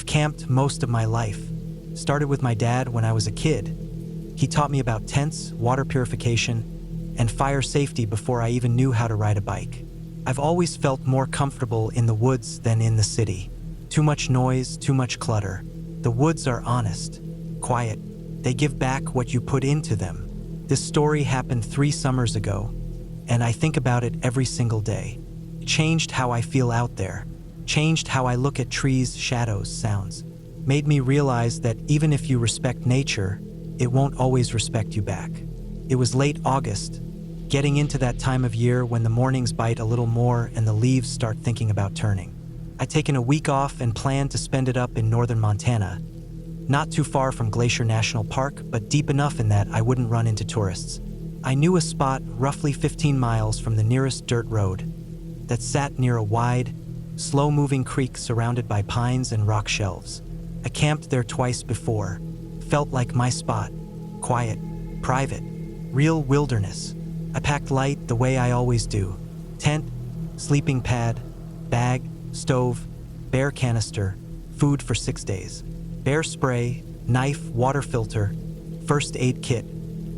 camped most of my life. Started with my dad when I was a kid. He taught me about tents, water purification, and fire safety before I even knew how to ride a bike. I've always felt more comfortable in the woods than in the city. Too much noise, too much clutter. The woods are honest, quiet. They give back what you put into them. This story happened 3 summers ago, and I think about it every single day. It changed how I feel out there, changed how I look at trees, shadows, sounds. Made me realize that even if you respect nature, it won't always respect you back. It was late August, getting into that time of year when the mornings bite a little more and the leaves start thinking about turning. I'd taken a week off and planned to spend it up in northern Montana, not too far from Glacier National Park, but deep enough in that I wouldn't run into tourists. I knew a spot roughly 15 miles from the nearest dirt road that sat near a wide, slow-moving creek surrounded by pines and rock shelves. I camped there twice before. Felt like my spot. Quiet, private, real wilderness. I packed light the way I always do. Tent, sleeping pad, bag, stove, bear canister, food for 6 days. Bear spray, knife, water filter, first aid kit,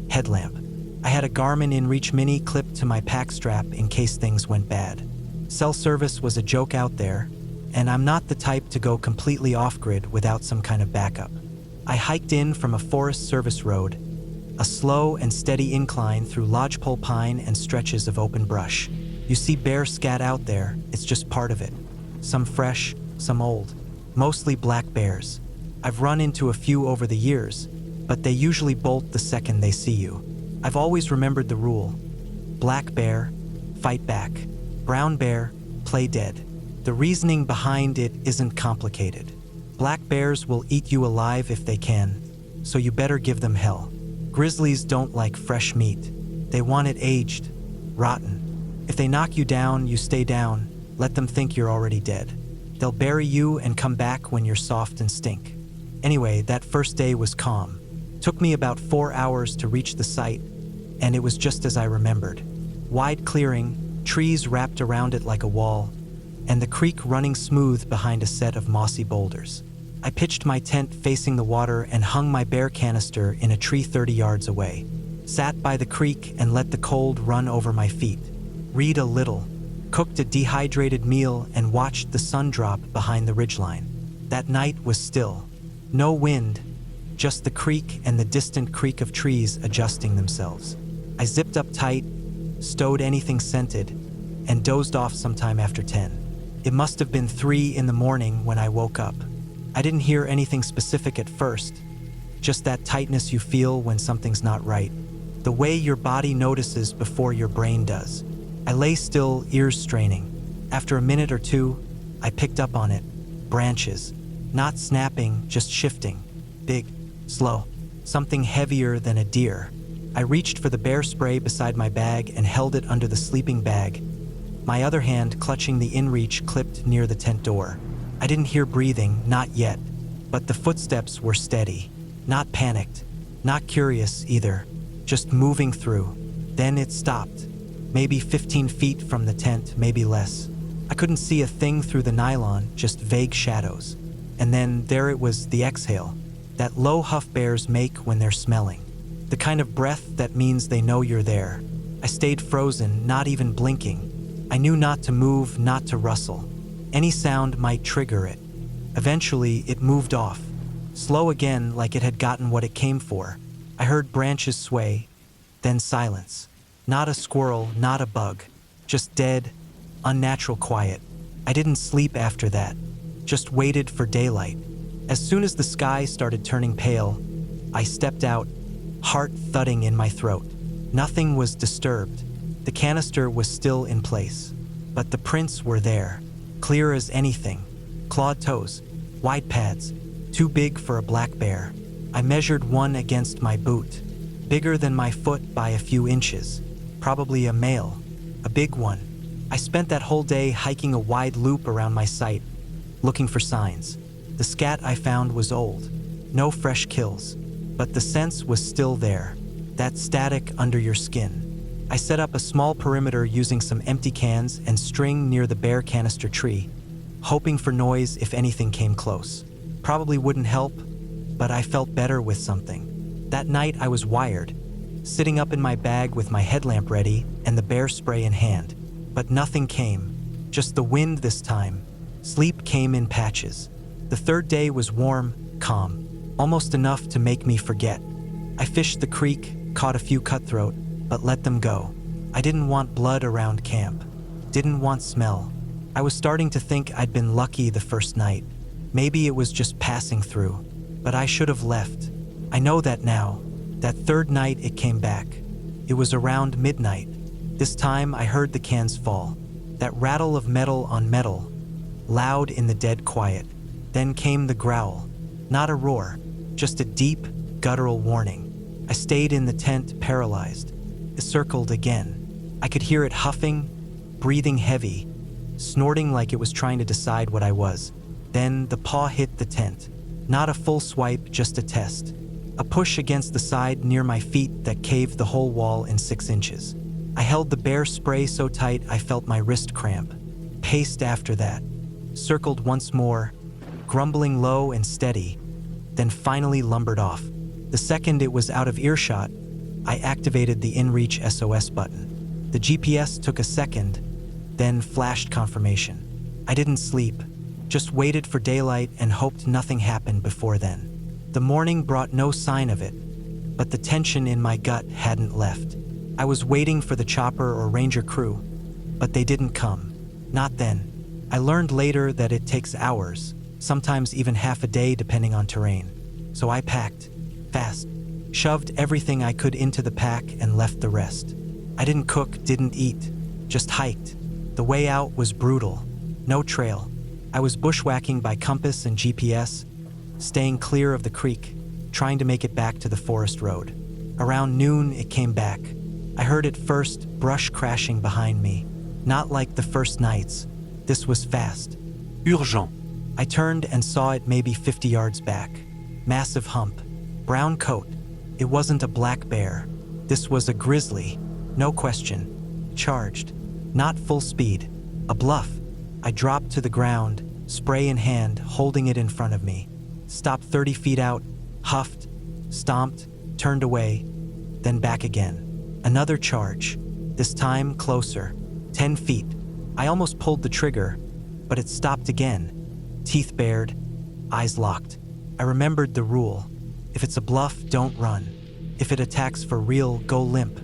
headlamp. I had a Garmin InReach Mini clipped to my pack strap in case things went bad. Cell service was a joke out there, and I'm not the type to go completely off-grid without some kind of backup. I hiked in from a Forest Service road, a slow and steady incline through lodgepole pine and stretches of open brush. You see bear scat out there, it's just part of it. Some fresh, some old, mostly black bears. I've run into a few over the years, but they usually bolt the second they see you. I've always remembered the rule. Black bear, fight back. Brown bear, play dead. The reasoning behind it isn't complicated. Black bears will eat you alive if they can, so you better give them hell. Grizzlies don't like fresh meat. They want it aged, rotten. If they knock you down, you stay down. Let them think you're already dead. They'll bury you and come back when you're soft and stink. Anyway, that first day was calm. Took me about 4 hours to reach the site, and it was just as I remembered. Wide clearing, trees wrapped around it like a wall, and the creek running smooth behind a set of mossy boulders. I pitched my tent facing the water and hung my bear canister in a tree 30 yards away. Sat by the creek and let the cold run over my feet. Read a little. Cooked a dehydrated meal and watched the sun drop behind the ridgeline. That night was still. No wind, just the creek and the distant creak of trees adjusting themselves. I zipped up tight, stowed anything scented, and dozed off sometime after 10. It must have been 3 in the morning when I woke up. I didn't hear anything specific at first, just that tightness you feel when something's not right. The way your body notices before your brain does. I lay still, ears straining. After a minute or two, I picked up on it. Branches. Not snapping, just shifting. Big, slow. Something heavier than a deer. I reached for the bear spray beside my bag and held it under the sleeping bag, my other hand clutching the InReach clipped near the tent door. I didn't hear breathing, not yet, but the footsteps were steady. Not panicked, not curious either, just moving through. Then it stopped. Maybe 15 feet from the tent, maybe less. I couldn't see a thing through the nylon, just vague shadows. And then there it was, the exhale, that low huff bears make when they're smelling. The kind of breath that means they know you're there. I stayed frozen, not even blinking. I knew not to move, not to rustle. Any sound might trigger it. Eventually, it moved off. Slow again, like it had gotten what it came for. I heard branches sway, then silence. Not a squirrel, not a bug. Just dead, unnatural quiet. I didn't sleep after that. Just waited for daylight. As soon as the sky started turning pale, I stepped out, heart thudding in my throat. Nothing was disturbed. The canister was still in place, but the prints were there, clear as anything. Clawed toes, wide pads, too big for a black bear. I measured one against my boot, bigger than my foot by a few inches. Probably a male, a big one. I spent that whole day hiking a wide loop around my site, looking for signs. The scat I found was old, no fresh kills, but the sense was still there, that static under your skin. I set up a small perimeter using some empty cans and string near the bear canister tree, hoping for noise if anything came close. Probably wouldn't help, but I felt better with something. That night I was wired, sitting up in my bag with my headlamp ready and the bear spray in hand. But nothing came, just the wind this time. Sleep came in patches. The third day was warm, calm, almost enough to make me forget. I fished the creek, caught a few cutthroat, but let them go. I didn't want blood around camp. Didn't want smell. I was starting to think I'd been lucky the first night. Maybe it was just passing through, but I should have left. I know that now. That third night it came back. It was around midnight. This time I heard the cans fall. That rattle of metal on metal, loud in the dead quiet. Then came the growl. Not a roar, just a deep, guttural warning. I stayed in the tent, paralyzed. It circled again. I could hear it huffing, breathing heavy, snorting like it was trying to decide what I was. Then the paw hit the tent. Not a full swipe, just a test. A push against the side near my feet that caved the whole wall in 6 inches. I held the bear spray so tight I felt my wrist cramp. Paced after that. Circled once more, grumbling low and steady, then finally lumbered off. The second it was out of earshot, I activated the InReach SOS button. The GPS took a second, then flashed confirmation. I didn't sleep, just waited for daylight and hoped nothing happened before then. The morning brought no sign of it, but the tension in my gut hadn't left. I was waiting for the chopper or ranger crew, but they didn't come. Not then. I learned later that it takes hours, sometimes even half a day depending on terrain. So I packed, fast, shoved everything I could into the pack and left the rest. I didn't cook, didn't eat, just hiked. The way out was brutal. No trail. I was bushwhacking by compass and GPS, staying clear of the creek, trying to make it back to the forest road. Around noon, it came back. I heard it first, brush crashing behind me. Not like the first nights. This was fast. Urgent. I turned and saw it maybe 50 yards back. Massive hump. Brown coat. It wasn't a black bear. This was a grizzly. No question. Charged. Not full speed. A bluff. I dropped to the ground, spray in hand, holding it in front of me. Stopped 30 feet out, huffed, stomped, turned away, then back again. Another charge. This time closer. 10 feet. I almost pulled the trigger, but it stopped again. Teeth bared, eyes locked. I remembered the rule. If it's a bluff, don't run. If it attacks for real, go limp.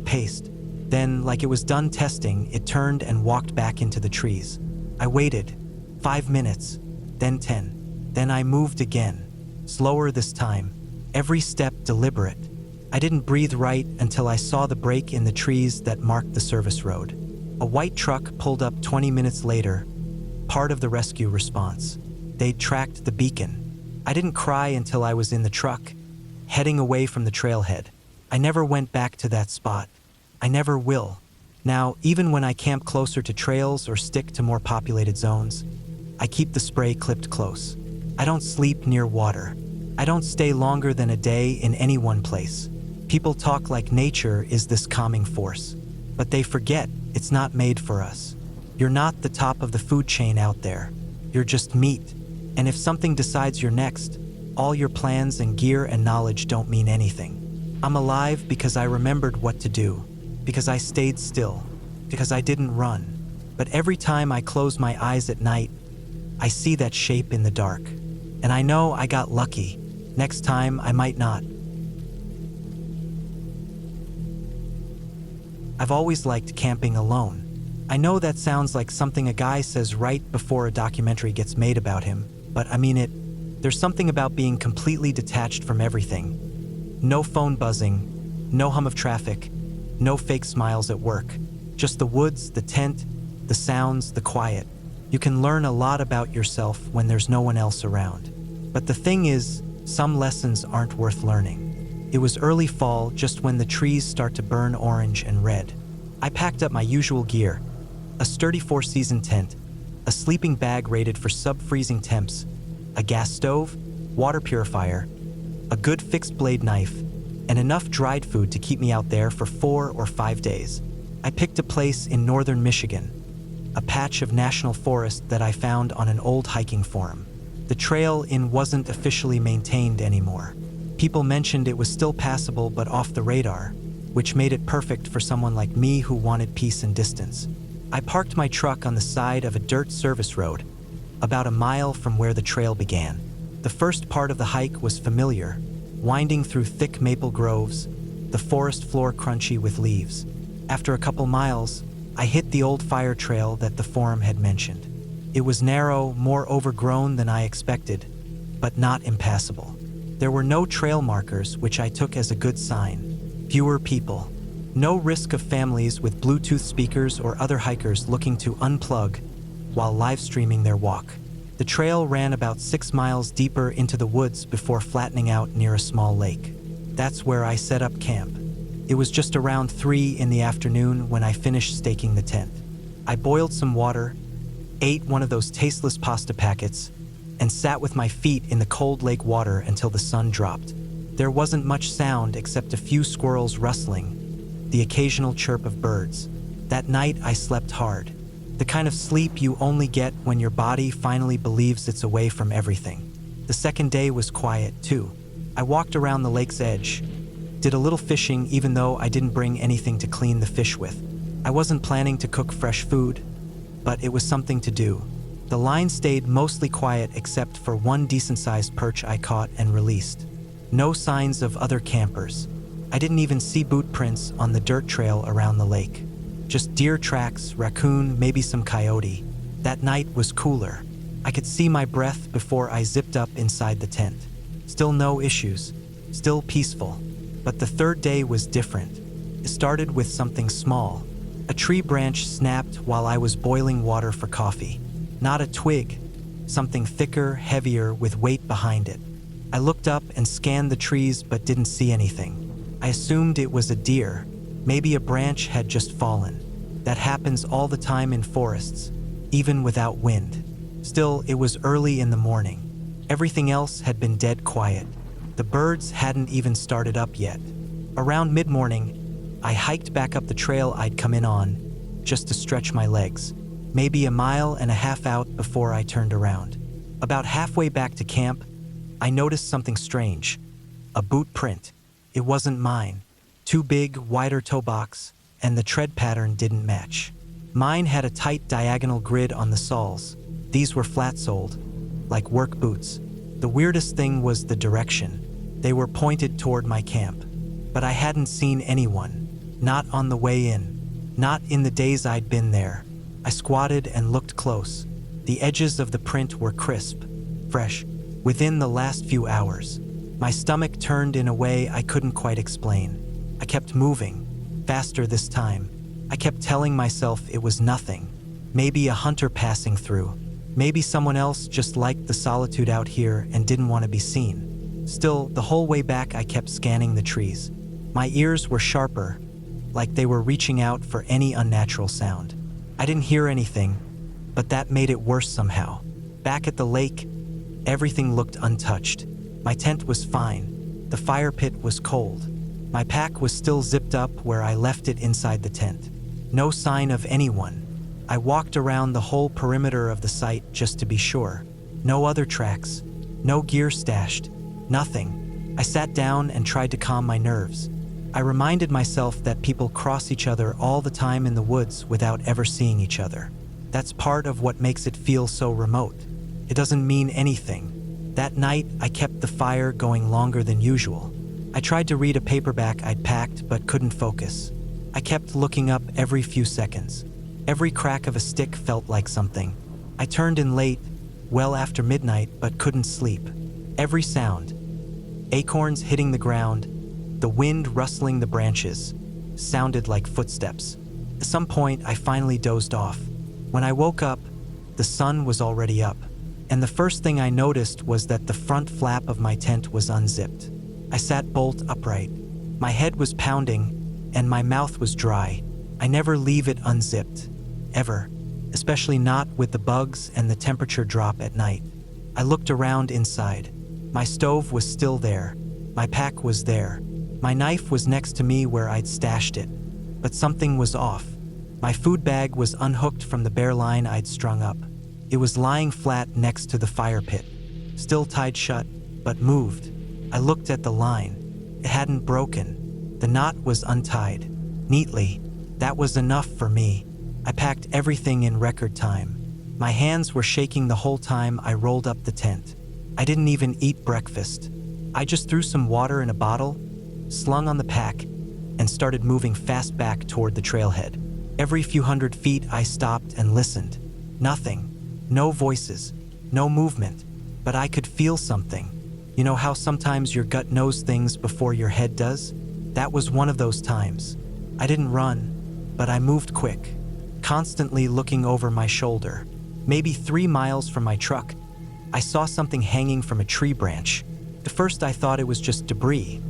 Paced. Then, like it was done testing, it turned and walked back into the trees. I waited. 5 minutes. Then 10. Then I moved again. Slower this time. Every step deliberate. I didn't breathe right until I saw the break in the trees that marked the service road. A white truck pulled up 20 minutes later, part of the rescue response. They'd tracked the beacon. I didn't cry until I was in the truck, heading away from the trailhead. I never went back to that spot. I never will. Now, even when I camp closer to trails or stick to more populated zones, I keep the spray clipped close. I don't sleep near water. I don't stay longer than a day in any one place. People talk like nature is this calming force, but they forget it's not made for us. You're not the top of the food chain out there. You're just meat. And if something decides you're next, all your plans and gear and knowledge don't mean anything. I'm alive because I remembered what to do, because I stayed still, because I didn't run. But every time I close my eyes at night, I see that shape in the dark. And I know I got lucky. Next time, I might not. I've always liked camping alone. I know that sounds like something a guy says right before a documentary gets made about him, but I mean it. There's something about being completely detached from everything. No phone buzzing, no hum of traffic, no fake smiles at work. Just the woods, the tent, the sounds, the quiet. You can learn a lot about yourself when there's no one else around. But the thing is, some lessons aren't worth learning. It was early fall, just when the trees start to burn orange and red. I packed up my usual gear, a sturdy 4-season tent, a sleeping bag rated for sub-freezing temps, a gas stove, water purifier, a good fixed blade knife, and enough dried food to keep me out there for 4 or 5 days. I picked a place in northern Michigan, a patch of national forest that I found on an old hiking forum. The trail in wasn't officially maintained anymore. People mentioned it was still passable but off the radar, which made it perfect for someone like me who wanted peace and distance. I parked my truck on the side of a dirt service road, about a mile from where the trail began. The first part of the hike was familiar, winding through thick maple groves, the forest floor crunchy with leaves. After a couple miles, I hit the old fire trail that the forum had mentioned. It was narrow, more overgrown than I expected, but not impassable. There were no trail markers, which I took as a good sign. Fewer people. No risk of families with Bluetooth speakers or other hikers looking to unplug while live streaming their walk. The trail ran about 6 miles deeper into the woods before flattening out near a small lake. That's where I set up camp. It was just around 3 in the afternoon when I finished staking the tent. I boiled some water, ate one of those tasteless pasta packets, and sat with my feet in the cold lake water until the sun dropped. There wasn't much sound except a few squirrels rustling, the occasional chirp of birds. That night I slept hard. The kind of sleep you only get when your body finally believes it's away from everything. The second day was quiet, too. I walked around the lake's edge, did a little fishing even though I didn't bring anything to clean the fish with. I wasn't planning to cook fresh food, but it was something to do. The line stayed mostly quiet except for one decent-sized perch I caught and released. No signs of other campers. I didn't even see boot prints on the dirt trail around the lake. Just deer tracks, raccoon, maybe some coyote. That night was cooler. I could see my breath before I zipped up inside the tent. Still no issues. Still peaceful. But the third day was different. It started with something small. A tree branch snapped while I was boiling water for coffee. Not a twig. Something thicker, heavier, with weight behind it. I looked up and scanned the trees but didn't see anything. I assumed it was a deer. Maybe a branch had just fallen. That happens all the time in forests, even without wind. Still, it was early in the morning. Everything else had been dead quiet. The birds hadn't even started up yet. Around mid-morning, I hiked back up the trail I'd come in on, just to stretch my legs. Maybe a mile and a half out before I turned around. About halfway back to camp, I noticed something strange. A boot print. It wasn't mine. Too big, wider toe box, and the tread pattern didn't match. Mine had a tight diagonal grid on the soles. These were flat-soled, like work boots. The weirdest thing was the direction. They were pointed toward my camp. But I hadn't seen anyone. Not on the way in. Not in the days I'd been there. I squatted and looked close. The edges of the print were crisp, fresh, within the last few hours. My stomach turned in a way I couldn't quite explain. I kept moving, faster this time. I kept telling myself it was nothing. Maybe a hunter passing through. Maybe someone else just liked the solitude out here and didn't want to be seen. Still, the whole way back I kept scanning the trees. My ears were sharper, like they were reaching out for any unnatural sound. I didn't hear anything, but that made it worse somehow. Back at the lake, everything looked untouched. My tent was fine. The fire pit was cold. My pack was still zipped up where I left it inside the tent. No sign of anyone. I walked around the whole perimeter of the site just to be sure. No other tracks. No gear stashed. Nothing. I sat down and tried to calm my nerves. I reminded myself that people cross each other all the time in the woods without ever seeing each other. That's part of what makes it feel so remote. It doesn't mean anything. That night, I kept the fire going longer than usual. I tried to read a paperback I'd packed but couldn't focus. I kept looking up every few seconds. Every crack of a stick felt like something. I turned in late, well after midnight, but couldn't sleep. Every sound. Acorns hitting the ground, the wind rustling the branches, sounded like footsteps. At some point, I finally dozed off. When I woke up, the sun was already up, and the first thing I noticed was that the front flap of my tent was unzipped. I sat bolt upright. My head was pounding, and my mouth was dry. I never leave it unzipped. Ever. Especially not with the bugs and the temperature drop at night. I looked around inside. My stove was still there. My pack was there. My knife was next to me where I'd stashed it. But something was off. My food bag was unhooked from the bare line I'd strung up. It was lying flat next to the fire pit. still tied shut, but moved. I looked at the line. It hadn't broken. The knot was untied neatly. That was enough for me. I packed everything in record time. My hands were shaking the whole time I rolled up the tent. I didn't even eat breakfast. I just threw some water in a bottle, slung on the pack, and started moving fast back toward the trailhead. Every few hundred feet I stopped and listened. Nothing. No voices. No movement. But I could feel something. You know how sometimes your gut knows things before your head does? That was one of those times. I didn't run, but I moved quick, constantly looking over my shoulder. Maybe 3 miles from my truck, I saw something hanging from a tree branch. At first I thought it was just debris.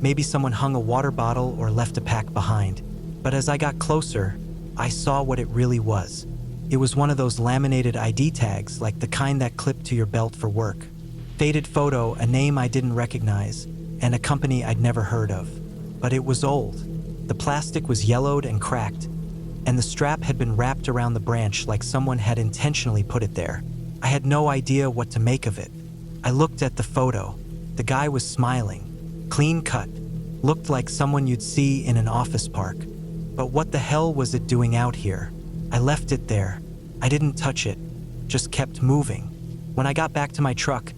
Maybe someone hung a water bottle or left a pack behind. But as I got closer, I saw what it really was. It was one of those laminated ID tags, like the kind that clip to your belt for work. Faded photo, a name I didn't recognize, and a company I'd never heard of. But it was old. The plastic was yellowed and cracked, and the strap had been wrapped around the branch like someone had intentionally put it there. I had no idea what to make of it. I looked at the photo. The guy was smiling, clean cut, looked like someone you'd see in an office park. But what the hell was it doing out here? I left it there. I didn't touch it, just kept moving. When I got back to my truck,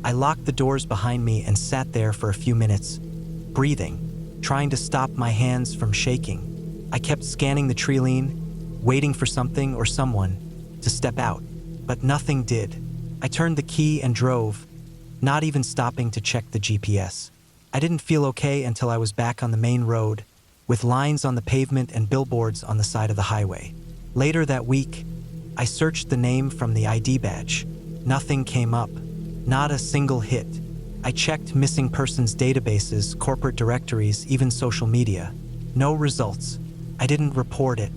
I locked the doors behind me and sat there for a few minutes, breathing, trying to stop my hands from shaking. I kept scanning the tree line, waiting for something or someone to step out, but nothing did. I turned the key and drove, not even stopping to check the GPS. I didn't feel okay until I was back on the main road, with lines on the pavement and billboards on the side of the highway. Later that week, I searched the name from the ID badge. Nothing came up, not a single hit. I checked missing persons databases, corporate directories, even social media. No results. I didn't report it.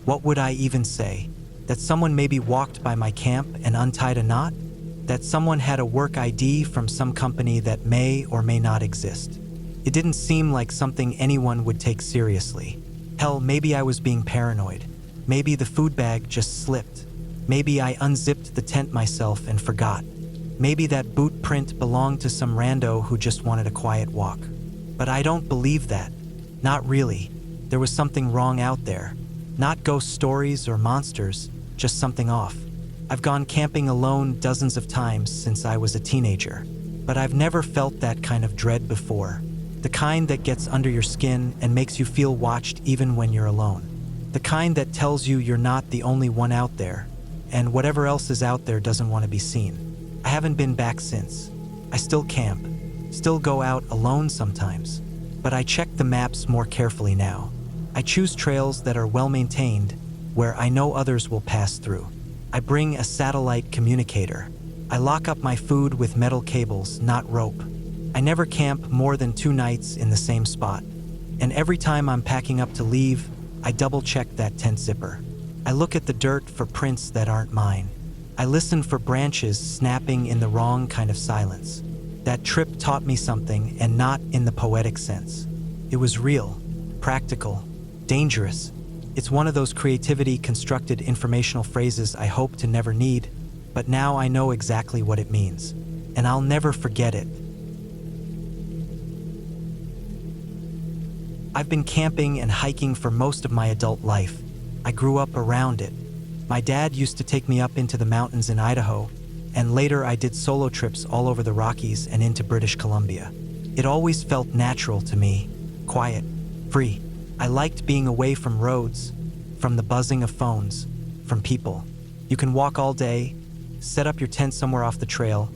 What would I even say? That someone maybe walked by my camp and untied a knot? That someone had a work ID from some company that may or may not exist? It didn't seem like something anyone would take seriously. Hell, maybe I was being paranoid. Maybe the food bag just slipped. Maybe I unzipped the tent myself and forgot. Maybe that boot print belonged to some rando who just wanted a quiet walk. But I don't believe that. Not really. There was something wrong out there. Not ghost stories or monsters, just something off. I've gone camping alone dozens of times since I was a teenager, but I've never felt that kind of dread before. The kind that gets under your skin and makes you feel watched even when you're alone. The kind that tells you you're not the only one out there, and whatever else is out there doesn't want to be seen. I haven't been back since. I still camp, still go out alone sometimes, but I check the maps more carefully now. I choose trails that are well maintained, where I know others will pass through. I bring a satellite communicator. I lock up my food with metal cables, not rope. I never camp more than 2 nights in the same spot. And every time I'm packing up to leave, I double-check that tent zipper. I look at the dirt for prints that aren't mine. I listen for branches snapping in the wrong kind of silence. That trip taught me something, and not in the poetic sense. It was real, practical, dangerous. It's one of those creativity constructed informational phrases I hope to never need, but now I know exactly what it means, and I'll never forget it. I've been camping and hiking for most of my adult life. I grew up around it. My dad used to take me up into the mountains in Idaho, and later I did solo trips all over the Rockies and into British Columbia. It always felt natural to me, quiet, free. I liked being away from roads, from the buzzing of phones, from people. You can walk all day, set up your tent somewhere off the trail,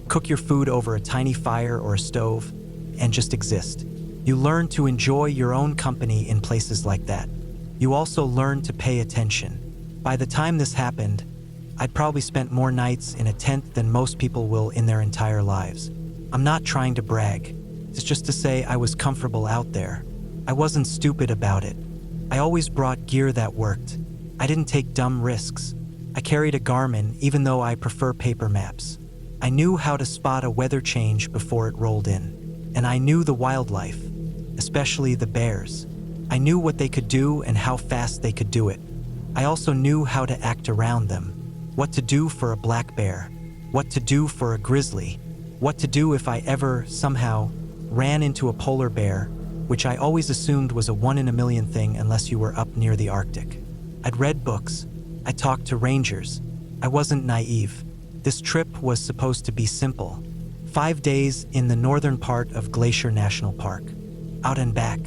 cook your food over a tiny fire or a stove, and just exist. You learn to enjoy your own company in places like that. You also learn to pay attention. By the time this happened, I'd probably spent more nights in a tent than most people will in their entire lives. I'm not trying to brag. It's just to say I was comfortable out there. I wasn't stupid about it. I always brought gear that worked. I didn't take dumb risks. I carried a Garmin even though I prefer paper maps. I knew how to spot a weather change before it rolled in. And I knew the wildlife, especially the bears. I knew what they could do and how fast they could do it. I also knew how to act around them, what to do for a black bear, what to do for a grizzly, what to do if I ever, somehow, ran into a polar bear, which I always assumed was a one-in-a-million thing unless you were up near the Arctic. I'd read books. I talked to rangers. I wasn't naive. This trip was supposed to be simple. 5 days in the northern part of Glacier National Park. Out and back.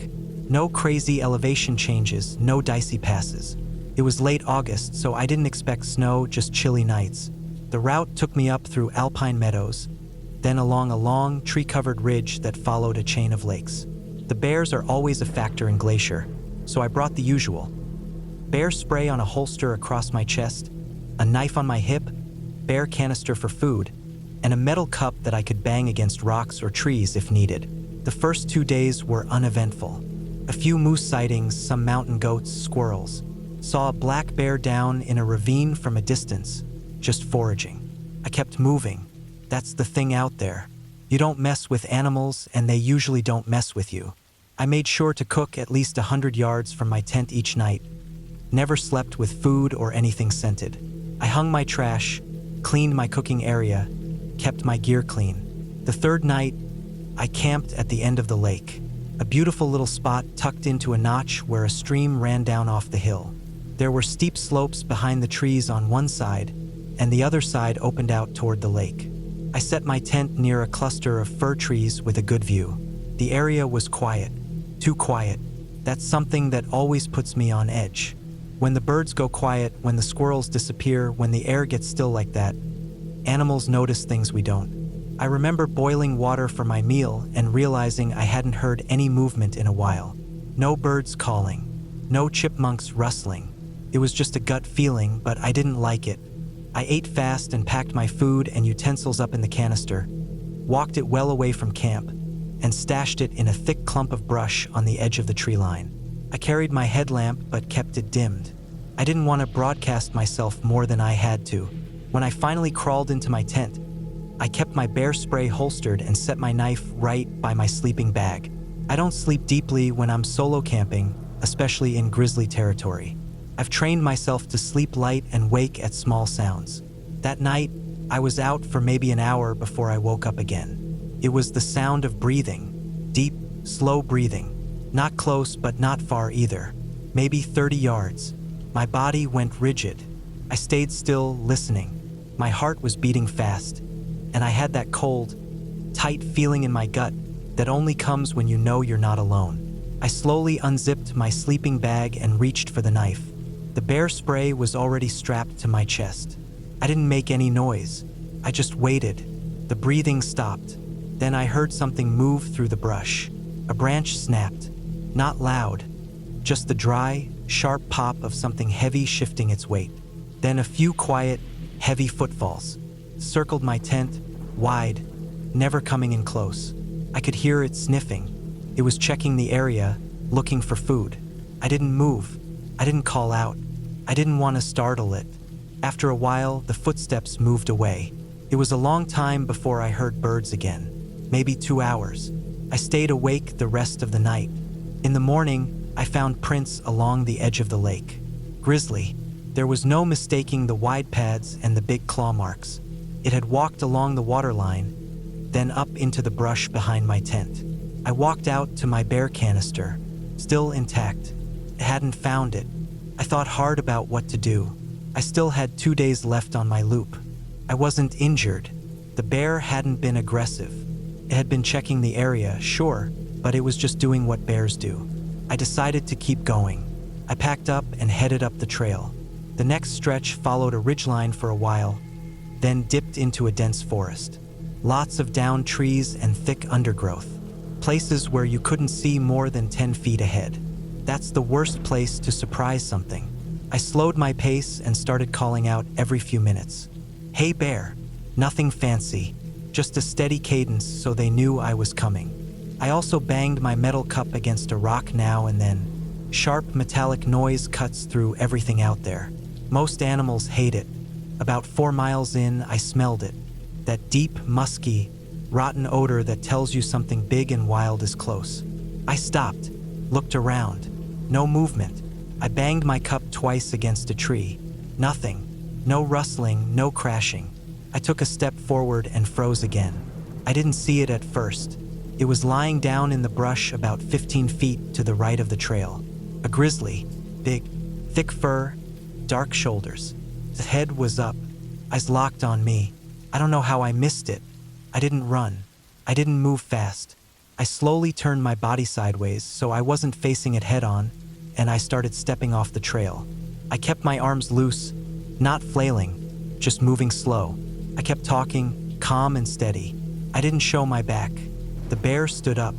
No crazy elevation changes, no dicey passes. It was late August, so I didn't expect snow, just chilly nights. The route took me up through alpine meadows, then along a long, tree-covered ridge that followed a chain of lakes. The bears are always a factor in Glacier, so I brought the usual. Bear spray on a holster across my chest, a knife on my hip, bear canister for food, and a metal cup that I could bang against rocks or trees if needed. The first 2 days were uneventful. A few moose sightings, some mountain goats, squirrels. Saw a black bear down in a ravine from a distance, just foraging. I kept moving. That's the thing out there. You don't mess with animals, and they usually don't mess with you. I made sure to cook at least 100 yards from my tent each night. Never slept with food or anything scented. I hung my trash, cleaned my cooking area, kept my gear clean. The third night, I camped at the end of the lake. A beautiful little spot tucked into a notch where a stream ran down off the hill. There were steep slopes behind the trees on one side, and the other side opened out toward the lake. I set my tent near a cluster of fir trees with a good view. The area was quiet. Too quiet. That's something that always puts me on edge. When the birds go quiet, when the squirrels disappear, when the air gets still like that, animals notice things we don't. I remember boiling water for my meal and realizing I hadn't heard any movement in a while. No birds calling. No chipmunks rustling. It was just a gut feeling, but I didn't like it. I ate fast and packed my food and utensils up in the canister, walked it well away from camp, and stashed it in a thick clump of brush on the edge of the tree line. I carried my headlamp but kept it dimmed. I didn't want to broadcast myself more than I had to. When I finally crawled into my tent, I kept my bear spray holstered and set my knife right by my sleeping bag. I don't sleep deeply when I'm solo camping, especially in grizzly territory. I've trained myself to sleep light and wake at small sounds. That night, I was out for maybe an hour before I woke up again. It was the sound of breathing. Deep, slow breathing. Not close, but not far either. Maybe 30 yards. My body went rigid. I stayed still, listening. My heart was beating fast, and I had that cold, tight feeling in my gut that only comes when you know you're not alone. I slowly unzipped my sleeping bag and reached for the knife. The bear spray was already strapped to my chest. I didn't make any noise. I just waited. The breathing stopped. Then I heard something move through the brush. A branch snapped. Not loud, just the dry, sharp pop of something heavy shifting its weight. Then a few quiet, heavy footfalls circled my tent, wide, never coming in close. I could hear it sniffing. It was checking the area, looking for food. I didn't move. I didn't call out. I didn't want to startle it. After a while, the footsteps moved away. It was a long time before I heard birds again, maybe 2 hours. I stayed awake the rest of the night. In the morning, I found prints along the edge of the lake. Grizzly. There was no mistaking the wide pads and the big claw marks. It had walked along the waterline, then up into the brush behind my tent. I walked out to my bear canister, still intact. I hadn't found it. I thought hard about what to do. I still had 2 days left on my loop. I wasn't injured. The bear hadn't been aggressive. It had been checking the area, sure, but it was just doing what bears do. I decided to keep going. I packed up and headed up the trail. The next stretch followed a ridgeline for a while, then dipped into a dense forest. Lots of downed trees and thick undergrowth. Places where you couldn't see more than 10 feet ahead. That's the worst place to surprise something. I slowed my pace and started calling out every few minutes. Hey bear. Nothing fancy, just a steady cadence so they knew I was coming. I also banged my metal cup against a rock now and then. Sharp metallic noise cuts through everything out there. Most animals hate it. About 4 miles in, I smelled it. That deep, musky, rotten odor that tells you something big and wild is close. I stopped, looked around. No movement. I banged my cup twice against a tree. Nothing. No rustling, no crashing. I took a step forward and froze again. I didn't see it at first. It was lying down in the brush about 15 feet to the right of the trail. A grizzly, big, thick fur, dark shoulders. His head was up, eyes locked on me. I don't know how I missed it. I didn't run. I didn't move fast. I slowly turned my body sideways so I wasn't facing it head on, and I started stepping off the trail. I kept my arms loose, not flailing, just moving slow. I kept talking, calm and steady. I didn't show my back. The bear stood up.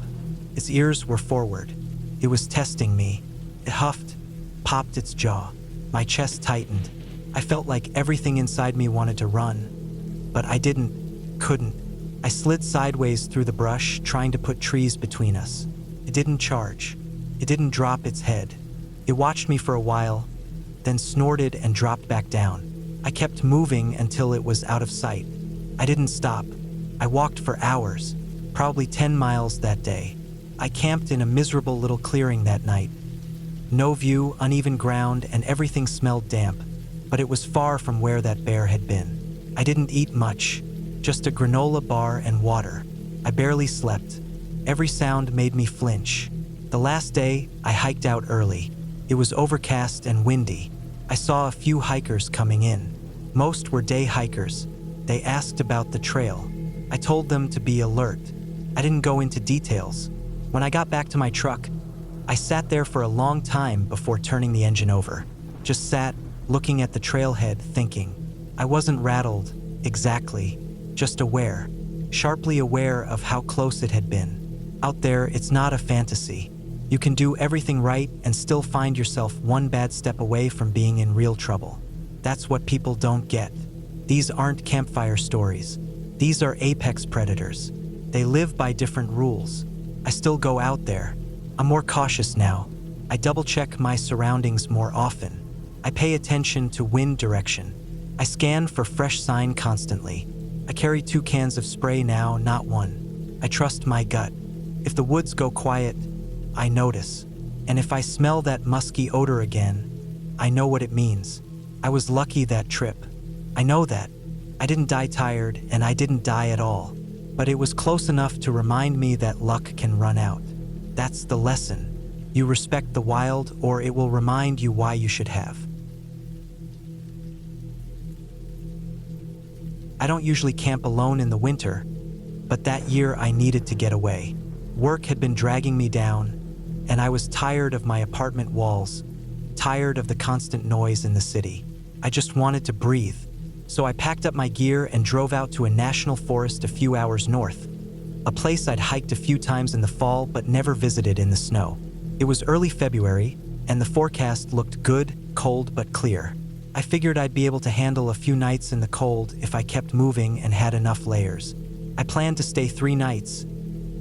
Its ears were forward. It was testing me. It huffed, popped its jaw. My chest tightened. I felt like everything inside me wanted to run, but I couldn't. I slid sideways through the brush, trying to put trees between us. It didn't charge. It didn't drop its head. It watched me for a while, then snorted and dropped back down. I kept moving until it was out of sight. I didn't stop. I walked for hours, probably 10 miles that day. I camped in a miserable little clearing that night. No view, uneven ground, and everything smelled damp, but it was far from where that bear had been. I didn't eat much, just a granola bar and water. I barely slept. Every sound made me flinch. The last day, I hiked out early. It was overcast and windy. I saw a few hikers coming in. Most were day hikers. They asked about the trail. I told them to be alert. I didn't go into details. When I got back to my truck, I sat there for a long time before turning the engine over. Just sat, looking at the trailhead, thinking. I wasn't rattled, exactly, just aware, sharply aware of how close it had been. Out there, it's not a fantasy. You can do everything right and still find yourself one bad step away from being in real trouble. That's what people don't get. These aren't campfire stories. These are apex predators. They live by different rules. I still go out there. I'm more cautious now. I double-check my surroundings more often. I pay attention to wind direction. I scan for fresh sign constantly. I carry 2 cans of spray now, not 1. I trust my gut. If the woods go quiet, I notice. And if I smell that musky odor again, I know what it means. I was lucky that trip. I know that. I didn't die tired, and I didn't die at all. But it was close enough to remind me that luck can run out. That's the lesson. You respect the wild, or it will remind you why you should have. I don't usually camp alone in the winter, but that year I needed to get away. Work had been dragging me down, and I was tired of my apartment walls, tired of the constant noise in the city. I just wanted to breathe. So I packed up my gear and drove out to a national forest a few hours north, a place I'd hiked a few times in the fall but never visited in the snow. It was early February, and the forecast looked good, cold but clear. I figured I'd be able to handle a few nights in the cold if I kept moving and had enough layers. I planned to stay 3 nights,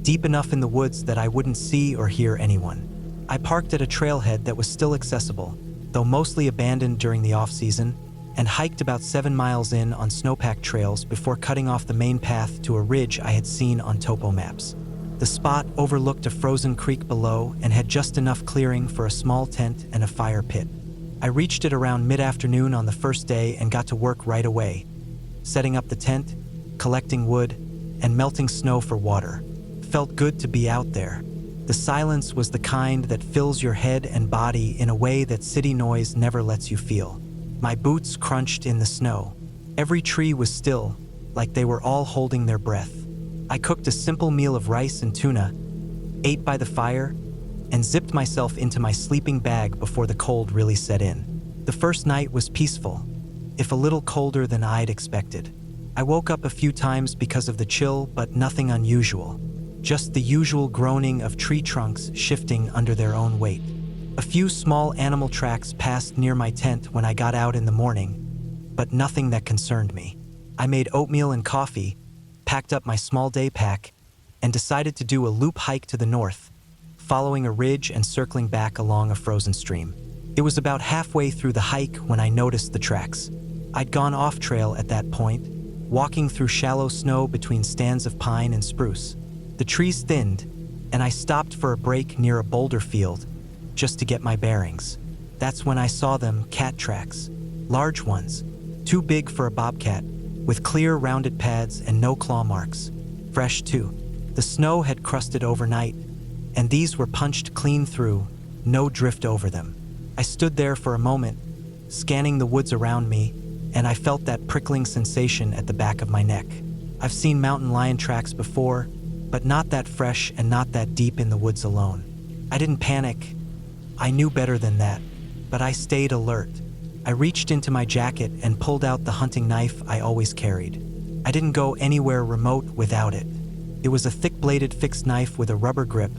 deep enough in the woods that I wouldn't see or hear anyone. I parked at a trailhead that was still accessible, though mostly abandoned during the off-season, and hiked about 7 miles in on snowpack trails before cutting off the main path to a ridge I had seen on topo maps. The spot overlooked a frozen creek below and had just enough clearing for a small tent and a fire pit. I reached it around mid-afternoon on the first day and got to work right away, setting up the tent, collecting wood, and melting snow for water. Felt good to be out there. The silence was the kind that fills your head and body in a way that city noise never lets you feel. My boots crunched in the snow. Every tree was still, like they were all holding their breath. I cooked a simple meal of rice and tuna, ate by the fire, and zipped myself into my sleeping bag before the cold really set in. The first night was peaceful, if a little colder than I'd expected. I woke up a few times because of the chill, but nothing unusual. Just the usual groaning of tree trunks shifting under their own weight. A few small animal tracks passed near my tent when I got out in the morning, but nothing that concerned me. I made oatmeal and coffee, packed up my small day pack, and decided to do a loop hike to the north, following a ridge and circling back along a frozen stream. It was about halfway through the hike when I noticed the tracks. I'd gone off trail at that point, walking through shallow snow between stands of pine and spruce. The trees thinned, and I stopped for a break near a boulder field, just to get my bearings. That's when I saw them, cat tracks. Large ones, too big for a bobcat, with clear, rounded pads and no claw marks. Fresh, too. The snow had crusted overnight, and these were punched clean through, no drift over them. I stood there for a moment, scanning the woods around me, and I felt that prickling sensation at the back of my neck. I've seen mountain lion tracks before, but not that fresh and not that deep in the woods alone. I didn't panic. I knew better than that, but I stayed alert. I reached into my jacket and pulled out the hunting knife I always carried. I didn't go anywhere remote without it. It was a thick-bladed fixed knife with a rubber grip,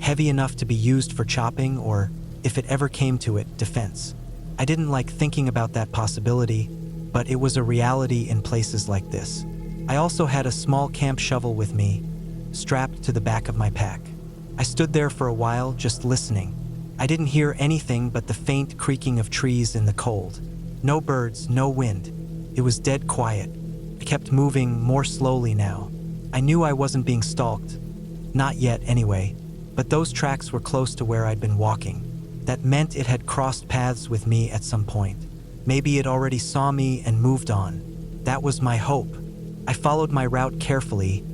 heavy enough to be used for chopping or, if it ever came to it, defense. I didn't like thinking about that possibility, but it was a reality in places like this. I also had a small camp shovel with me, strapped to the back of my pack. I stood there for a while, just listening. I didn't hear anything but the faint creaking of trees in the cold. No birds, no wind. It was dead quiet. I kept moving more slowly now. I knew I wasn't being stalked. Not yet, anyway. But those tracks were close to where I'd been walking. That meant it had crossed paths with me at some point. Maybe it already saw me and moved on. That was my hope. I followed my route carefully,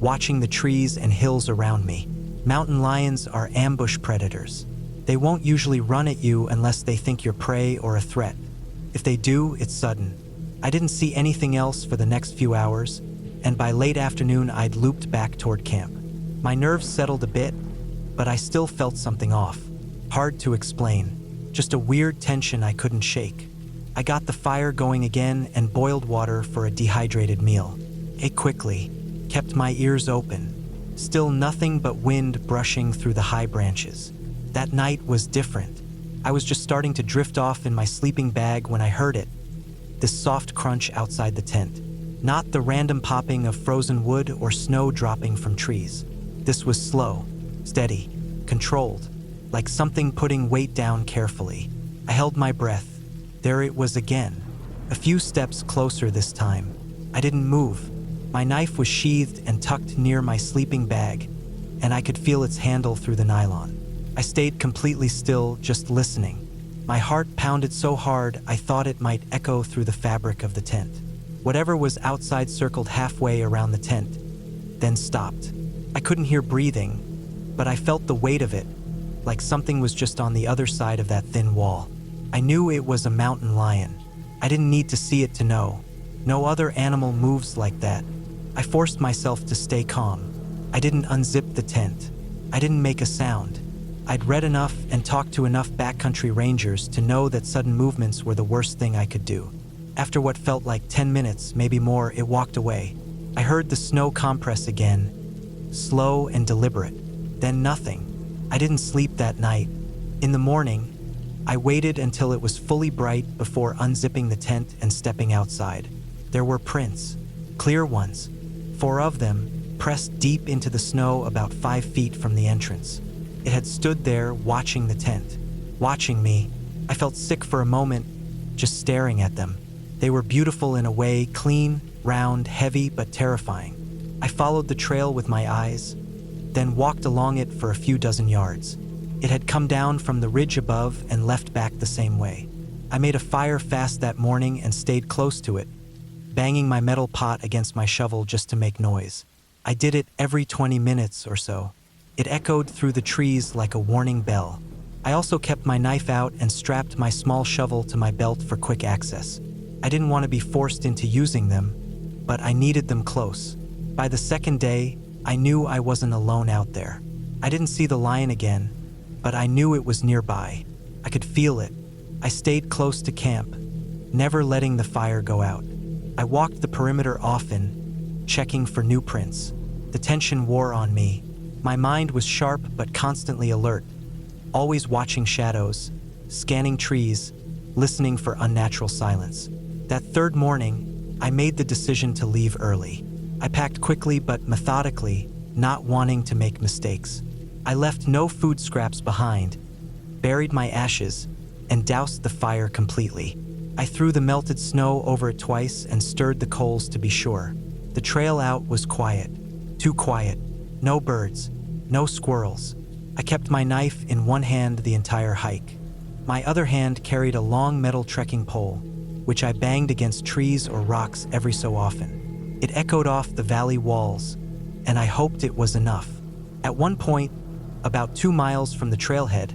watching the trees and hills around me. Mountain lions are ambush predators. They won't usually run at you unless they think you're prey or a threat. If they do, it's sudden. I didn't see anything else for the next few hours, and by late afternoon I'd looped back toward camp. My nerves settled a bit, but I still felt something off. Hard to explain. Just a weird tension I couldn't shake. I got the fire going again and boiled water for a dehydrated meal. Ate quickly, kept my ears open. Still nothing but wind brushing through the high branches. That night was different. I was just starting to drift off in my sleeping bag when I heard it. This soft crunch outside the tent. Not the random popping of frozen wood or snow dropping from trees. This was slow, steady, controlled, like something putting weight down carefully. I held my breath. There it was again. A few steps closer this time. I didn't move. My knife was sheathed and tucked near my sleeping bag, and I could feel its handle through the nylon. I stayed completely still, just listening. My heart pounded so hard I thought it might echo through the fabric of the tent. Whatever was outside circled halfway around the tent, then stopped. I couldn't hear breathing, but I felt the weight of it, like something was just on the other side of that thin wall. I knew it was a mountain lion. I didn't need to see it to know. No other animal moves like that. I forced myself to stay calm. I didn't unzip the tent. I didn't make a sound. I'd read enough and talked to enough backcountry rangers to know that sudden movements were the worst thing I could do. After what felt like 10 minutes, maybe more, it walked away. I heard the snow compress again, slow and deliberate. Then nothing. I didn't sleep that night. In the morning, I waited until it was fully bright before unzipping the tent and stepping outside. There were prints, clear ones, 4 of them, pressed deep into the snow about 5 feet from the entrance. It had stood there watching the tent, watching me. I felt sick for a moment, just staring at them. They were beautiful in a way, clean, round, heavy, but terrifying. I followed the trail with my eyes, then walked along it for a few dozen yards. It had come down from the ridge above and left back the same way. I made a fire fast that morning and stayed close to it, banging my metal pot against my shovel just to make noise. I did it every 20 minutes or so. It echoed through the trees like a warning bell. I also kept my knife out and strapped my small shovel to my belt for quick access. I didn't want to be forced into using them, but I needed them close. By the second day, I knew I wasn't alone out there. I didn't see the lion again, but I knew it was nearby. I could feel it. I stayed close to camp, never letting the fire go out. I walked the perimeter often, checking for new prints. The tension wore on me. My mind was sharp but constantly alert, always watching shadows, scanning trees, listening for unnatural silence. That third morning, I made the decision to leave early. I packed quickly but methodically, not wanting to make mistakes. I left no food scraps behind, buried my ashes, and doused the fire completely. I threw the melted snow over it twice and stirred the coals to be sure. The trail out was quiet, too quiet. No birds, no squirrels. I kept my knife in one hand the entire hike. My other hand carried a long metal trekking pole, which I banged against trees or rocks every so often. It echoed off the valley walls, and I hoped it was enough. At one point, about 2 miles from the trailhead,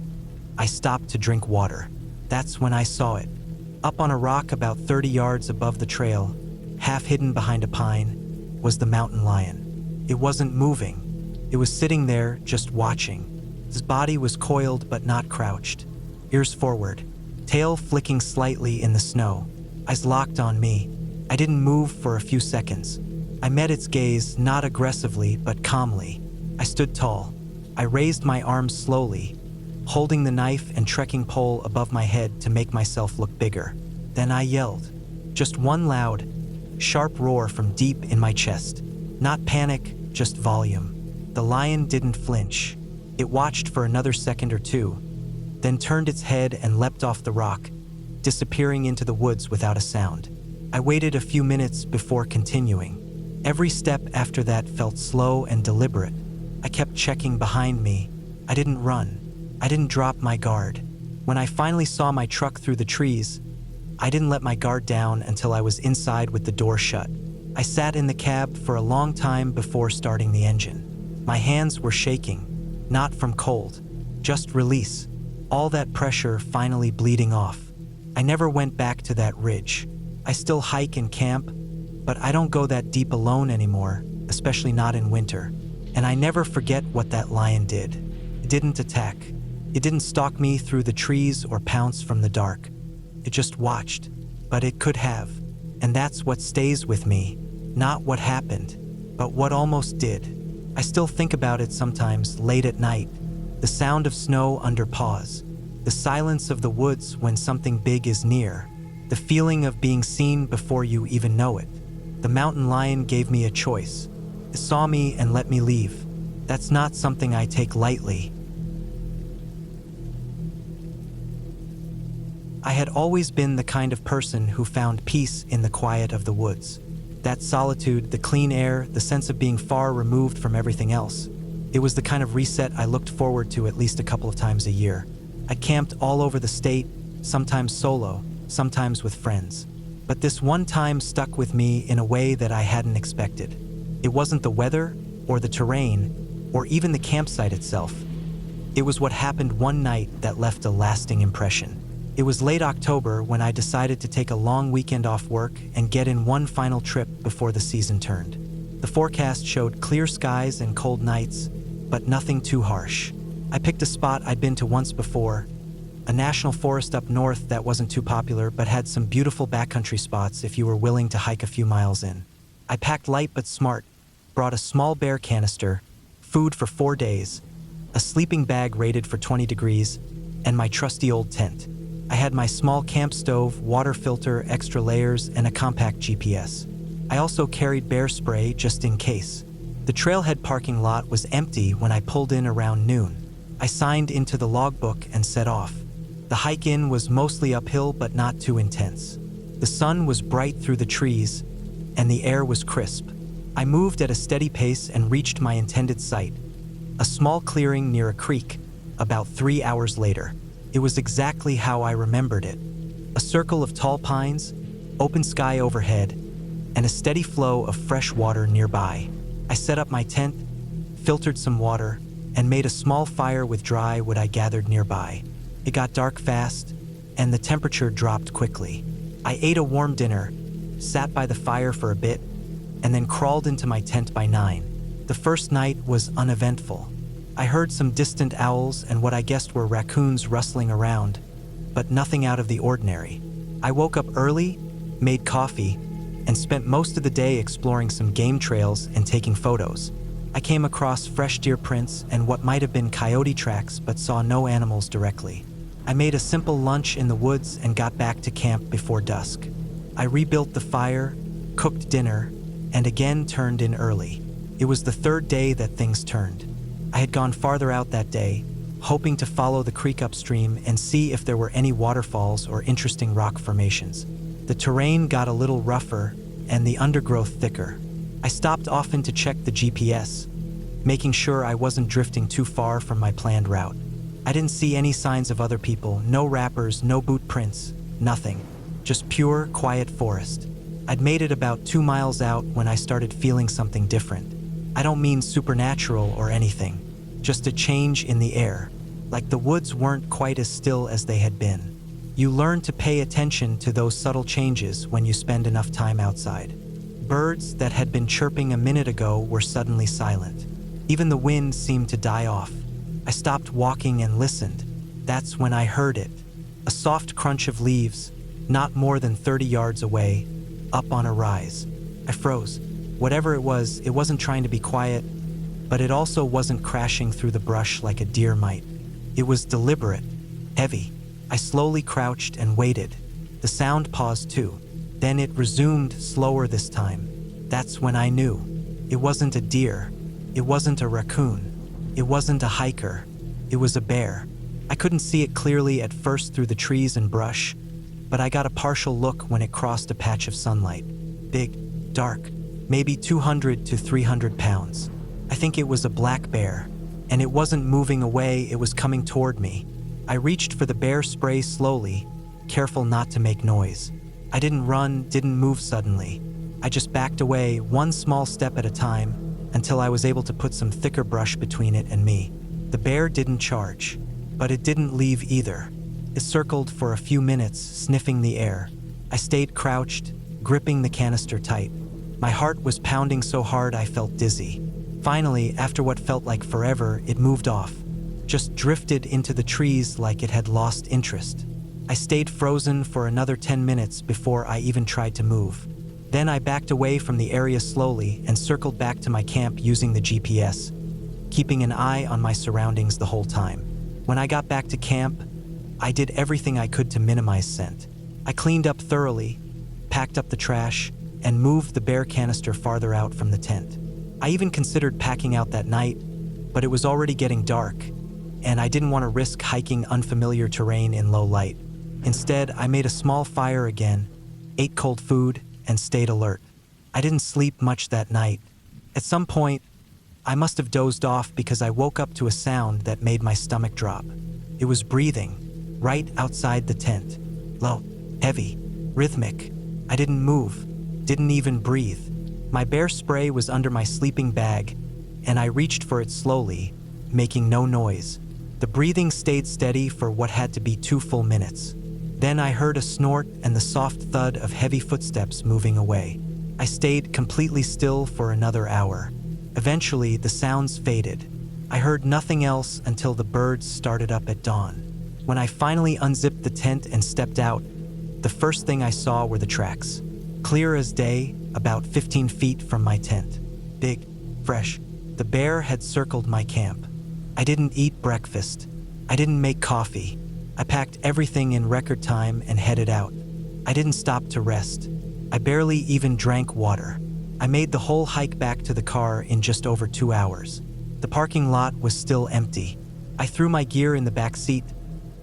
I stopped to drink water. That's when I saw it. Up on a rock about 30 yards above the trail, half hidden behind a pine, was the mountain lion. It wasn't moving. It was sitting there, just watching. His body was coiled but not crouched, ears forward, tail flicking slightly in the snow, eyes locked on me. I didn't move for a few seconds. I met its gaze, not aggressively but calmly. I stood tall. I raised my arms slowly, holding the knife and trekking pole above my head to make myself look bigger. Then I yelled. Just one loud, sharp roar from deep in my chest. Not panic, just volume. The lion didn't flinch. It watched for another second or two, then turned its head and leapt off the rock, disappearing into the woods without a sound. I waited a few minutes before continuing. Every step after that felt slow and deliberate. I kept checking behind me. I didn't run. I didn't drop my guard. When I finally saw my truck through the trees, I didn't let my guard down until I was inside with the door shut. I sat in the cab for a long time before starting the engine. My hands were shaking, not from cold, just release. All that pressure finally bleeding off. I never went back to that ridge. I still hike and camp, but I don't go that deep alone anymore, especially not in winter. And I never forget what that lion did. It didn't attack. It didn't stalk me through the trees or pounce from the dark. It just watched, but it could have. And that's what stays with me. Not what happened, but what almost did. I still think about it sometimes late at night. The sound of snow under paws. The silence of the woods when something big is near. The feeling of being seen before you even know it. The mountain lion gave me a choice. It saw me and let me leave. That's not something I take lightly. I had always been the kind of person who found peace in the quiet of the woods. That solitude, the clean air, the sense of being far removed from everything else. It was the kind of reset I looked forward to at least a couple of times a year. I camped all over the state, sometimes solo, sometimes with friends. But this one time stuck with me in a way that I hadn't expected. It wasn't the weather, or the terrain, or even the campsite itself. It was what happened one night that left a lasting impression. It was late October when I decided to take a long weekend off work and get in one final trip before the season turned. The forecast showed clear skies and cold nights, but nothing too harsh. I picked a spot I'd been to once before, a national forest up north that wasn't too popular but had some beautiful backcountry spots if you were willing to hike a few miles in. I packed light but smart, brought a small bear canister, food for 4 days, a sleeping bag rated for 20 degrees, and my trusty old tent. I had my small camp stove, water filter, extra layers, and a compact GPS. I also carried bear spray just in case. The trailhead parking lot was empty when I pulled in around noon. I signed into the logbook and set off. The hike in was mostly uphill but not too intense. The sun was bright through the trees, and the air was crisp. I moved at a steady pace and reached my intended site, a small clearing near a creek, about 3 hours later. It was exactly how I remembered it. A circle of tall pines, open sky overhead, and a steady flow of fresh water nearby. I set up my tent, filtered some water, and made a small fire with dry wood I gathered nearby. It got dark fast, and the temperature dropped quickly. I ate a warm dinner, sat by the fire for a bit, and then crawled into my tent by 9. The first night was uneventful. I heard some distant owls and what I guessed were raccoons rustling around, but nothing out of the ordinary. I woke up early, made coffee, and spent most of the day exploring some game trails and taking photos. I came across fresh deer prints and what might have been coyote tracks but saw no animals directly. I made a simple lunch in the woods and got back to camp before dusk. I rebuilt the fire, cooked dinner, and again turned in early. It was the third day that things turned. I had gone farther out that day, hoping to follow the creek upstream and see if there were any waterfalls or interesting rock formations. The terrain got a little rougher and the undergrowth thicker. I stopped often to check the GPS, making sure I wasn't drifting too far from my planned route. I didn't see any signs of other people, no wrappers, no boot prints, nothing. just pure, quiet forest. I'd made it about 2 miles out when I started feeling something different. I don't mean supernatural or anything, just a change in the air, like the woods weren't quite as still as they had been. You learn to pay attention to those subtle changes when you spend enough time outside. Birds that had been chirping a minute ago were suddenly silent. Even the wind seemed to die off. I stopped walking and listened. That's when I heard it. A soft crunch of leaves, not more than 30 yards away, up on a rise. I froze. Whatever it wasn't trying to be quiet, but it also wasn't crashing through the brush like a deer might. It was deliberate, heavy. I slowly crouched and waited. The sound paused too. Then it resumed, slower this time. That's when I knew. It wasn't a deer. It wasn't a raccoon. It wasn't a hiker. It was a bear. I couldn't see it clearly at first through the trees and brush, but I got a partial look when it crossed a patch of sunlight. Big, dark, maybe 200 to 300 pounds. I think it was a black bear, and it wasn't moving away, it was coming toward me. I reached for the bear spray slowly, careful not to make noise. I didn't run, didn't move suddenly. I just backed away, one small step at a time, until I was able to put some thicker brush between it and me. The bear didn't charge, but it didn't leave either. It circled for a few minutes, sniffing the air. I stayed crouched, gripping the canister tight. My heart was pounding so hard I felt dizzy. Finally, after what felt like forever, it moved off, just drifted into the trees like it had lost interest. I stayed frozen for another 10 minutes before I even tried to move. Then I backed away from the area slowly and circled back to my camp using the GPS, keeping an eye on my surroundings the whole time. When I got back to camp, I did everything I could to minimize scent. I cleaned up thoroughly, packed up the trash, and moved the bear canister farther out from the tent. I even considered packing out that night, but it was already getting dark, and I didn't want to risk hiking unfamiliar terrain in low light. Instead, I made a small fire again, ate cold food, and stayed alert. I didn't sleep much that night. At some point, I must have dozed off because I woke up to a sound that made my stomach drop. It was breathing, right outside the tent. Low, heavy, rhythmic. I didn't move, didn't even breathe. My bear spray was under my sleeping bag, and I reached for it slowly, making no noise. The breathing stayed steady for what had to be 2 full minutes. Then I heard a snort and the soft thud of heavy footsteps moving away. I stayed completely still for another hour. Eventually, the sounds faded. I heard nothing else until the birds started up at dawn. When I finally unzipped the tent and stepped out, the first thing I saw were the tracks. Clear as day, about 15 feet from my tent. Big, fresh. The bear had circled my camp. I didn't eat breakfast. I didn't make coffee. I packed everything in record time and headed out. I didn't stop to rest. I barely even drank water. I made the whole hike back to the car in just over 2 hours. The parking lot was still empty. I threw my gear in the back seat,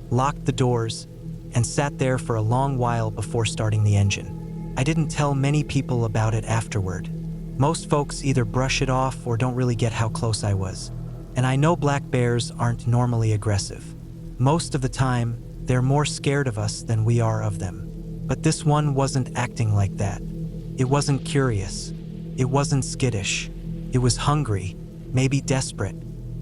locked the doors, and sat there for a long while before starting the engine. I didn't tell many people about it afterward. Most folks either brush it off or don't really get how close I was. And I know black bears aren't normally aggressive. Most of the time, they're more scared of us than we are of them. But this one wasn't acting like that. It wasn't curious. It wasn't skittish. It was hungry, maybe desperate,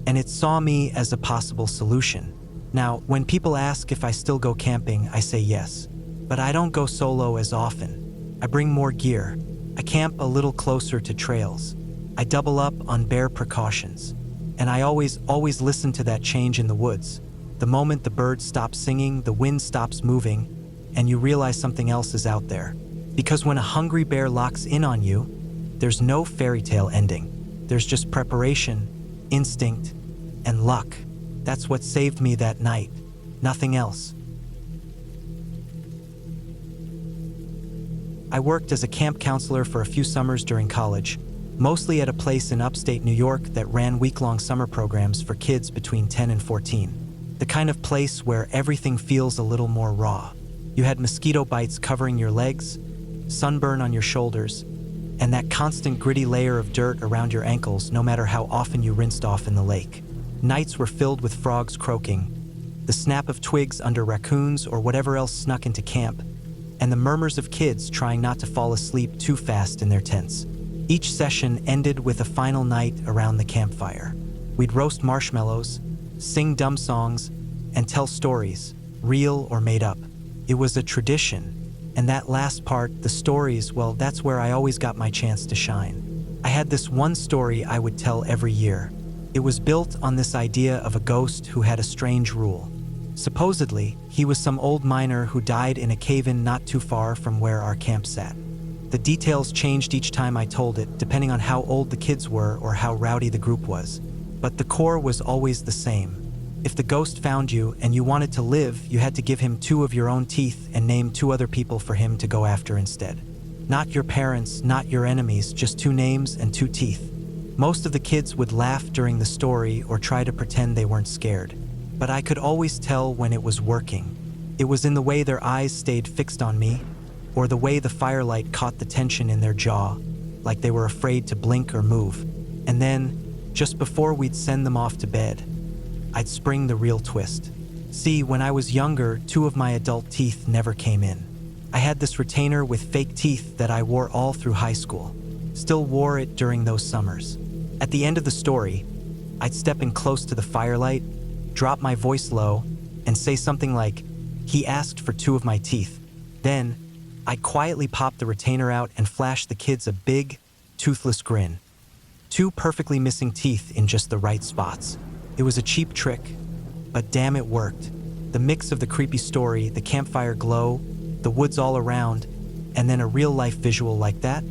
and it saw me as a possible solution. Now, when people ask if I still go camping, I say yes. But I don't go solo as often. I bring more gear. I camp a little closer to trails. I double up on bear precautions. And I always listen to that change in the woods. The moment the birds stop singing, the wind stops moving, and you realize something else is out there. Because when a hungry bear locks in on you, there's no fairy tale ending. There's just preparation, instinct, and luck. That's what saved me that night. Nothing else. I worked as a camp counselor for a few summers during college, mostly at a place in upstate New York that ran week-long summer programs for kids between 10 and 14. The kind of place where everything feels a little more raw. You had mosquito bites covering your legs, sunburn on your shoulders, and that constant gritty layer of dirt around your ankles no matter how often you rinsed off in the lake. Nights were filled with frogs croaking, the snap of twigs under raccoons or whatever else snuck into camp, and the murmurs of kids trying not to fall asleep too fast in their tents. Each session ended with a final night around the campfire. We'd roast marshmallows, sing dumb songs, and tell stories, real or made up. It was a tradition, and that last part, the stories, well, that's where I always got my chance to shine. I had this one story I would tell every year. It was built on this idea of a ghost who had a strange rule. Supposedly, he was some old miner who died in a cave-in not too far from where our camp sat. The details changed each time I told it, depending on how old the kids were or how rowdy the group was. But the core was always the same. If the ghost found you and you wanted to live, you had to give him 2 of your own teeth and name 2 other people for him to go after instead. Not your parents, not your enemies, just 2 names and 2 teeth. Most of the kids would laugh during the story or try to pretend they weren't scared. But I could always tell when it was working. It was in the way their eyes stayed fixed on me, or the way the firelight caught the tension in their jaw, like they were afraid to blink or move. And then, just before we'd send them off to bed, I'd spring the real twist. See, when I was younger, 2 of my adult teeth never came in. I had this retainer with fake teeth that I wore all through high school. Still wore it during those summers. At the end of the story, I'd step in close to the firelight, drop my voice low, and say something like, "He asked for 2 of my teeth." Then, I'd quietly pop the retainer out and flash the kids a big, toothless grin. 2 perfectly missing teeth in just the right spots. It was a cheap trick, but damn, it worked. The mix of the creepy story, the campfire glow, the woods all around, and then a real-life visual like that,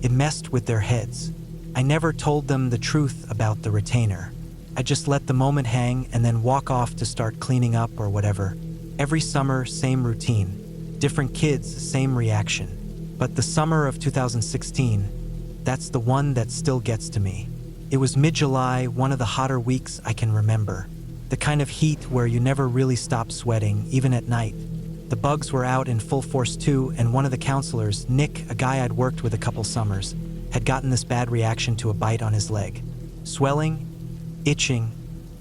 it messed with their heads. I never told them the truth about the retainer. I just let the moment hang and then walk off to start cleaning up or whatever. Every summer, same routine. Different kids, same reaction. But the summer of 2016, that's the one that still gets to me. It was mid-July, one of the hotter weeks I can remember. The kind of heat where you never really stop sweating, even at night. The bugs were out in full force too, and one of the counselors, Nick, a guy I'd worked with a couple summers, had gotten this bad reaction to a bite on his leg. Swelling, itching,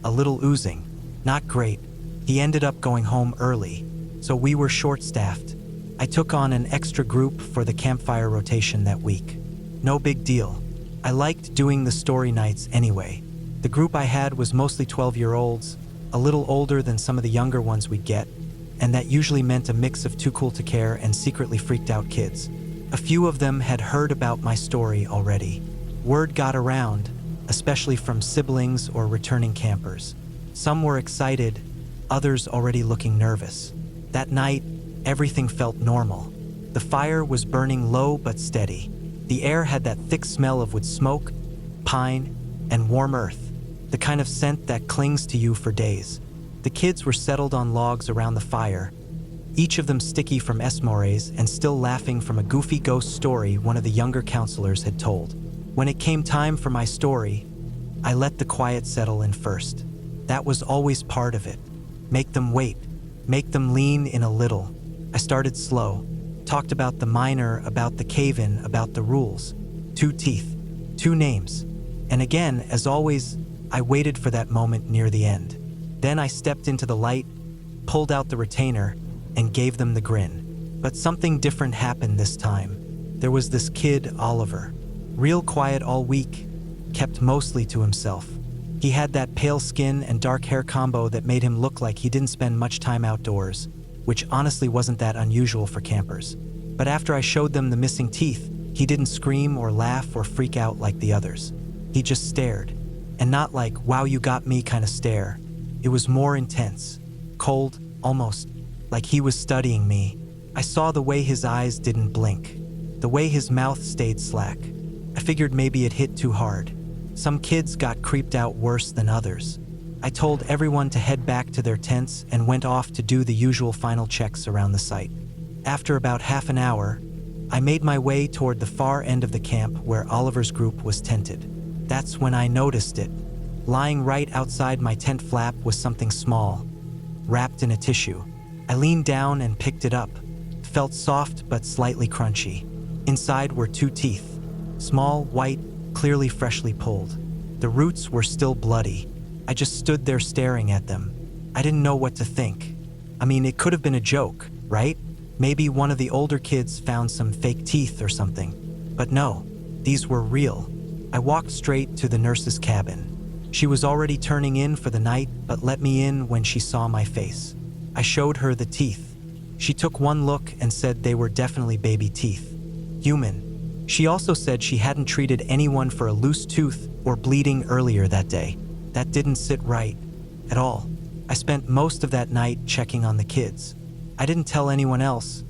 a little oozing. Not great. He ended up going home early, so we were short-staffed. I took on an extra group for the campfire rotation that week. No big deal. I liked doing the story nights anyway. The group I had was mostly 12-year-olds, a little older than some of the younger ones we'd get, and that usually meant a mix of too cool to care and secretly freaked out kids. A few of them had heard about my story already. Word got around, especially from siblings or returning campers. Some were excited, others already looking nervous. That night, everything felt normal. The fire was burning low but steady. The air had that thick smell of wood smoke, pine, and warm earth, the kind of scent that clings to you for days. The kids were settled on logs around the fire, each of them sticky from s'mores and still laughing from a goofy ghost story one of the younger counselors had told. When it came time for my story, I let the quiet settle in first. That was always part of it. Make them wait, make them lean in a little. I started slow, talked about the miner, about the cave-in, about the rules. 2 teeth, 2 names. And again, as always, I waited for that moment near the end. Then I stepped into the light, pulled out the retainer, and gave them the grin. But something different happened this time. There was this kid, Oliver. Real quiet all week, kept mostly to himself. He had that pale skin and dark hair combo that made him look like he didn't spend much time outdoors, which honestly wasn't that unusual for campers. But after I showed them the missing teeth, he didn't scream or laugh or freak out like the others. He just stared. And not like, "Wow, you got me" kind of stare. It was more intense, cold, almost like he was studying me. I saw the way his eyes didn't blink, the way his mouth stayed slack. I figured maybe it hit too hard. Some kids got creeped out worse than others. I told everyone to head back to their tents and went off to do the usual final checks around the site. After about half an hour, I made my way toward the far end of the camp where Oliver's group was tented. That's when I noticed it. Lying right outside my tent flap was something small, wrapped in a tissue. I leaned down and picked it up. It felt soft but slightly crunchy. Inside were 2 teeth, small, white, clearly freshly pulled. The roots were still bloody. I just stood there staring at them. I didn't know what to think. I mean, it could have been a joke, right? Maybe one of the older kids found some fake teeth or something. But no, these were real. I walked straight to the nurse's cabin. She was already turning in for the night, but let me in when she saw my face. I showed her the teeth. She took one look and said they were definitely baby teeth. Human. She also said she hadn't treated anyone for a loose tooth or bleeding earlier that day. That didn't sit right at all. I spent most of that night checking on the kids. I didn't tell anyone else,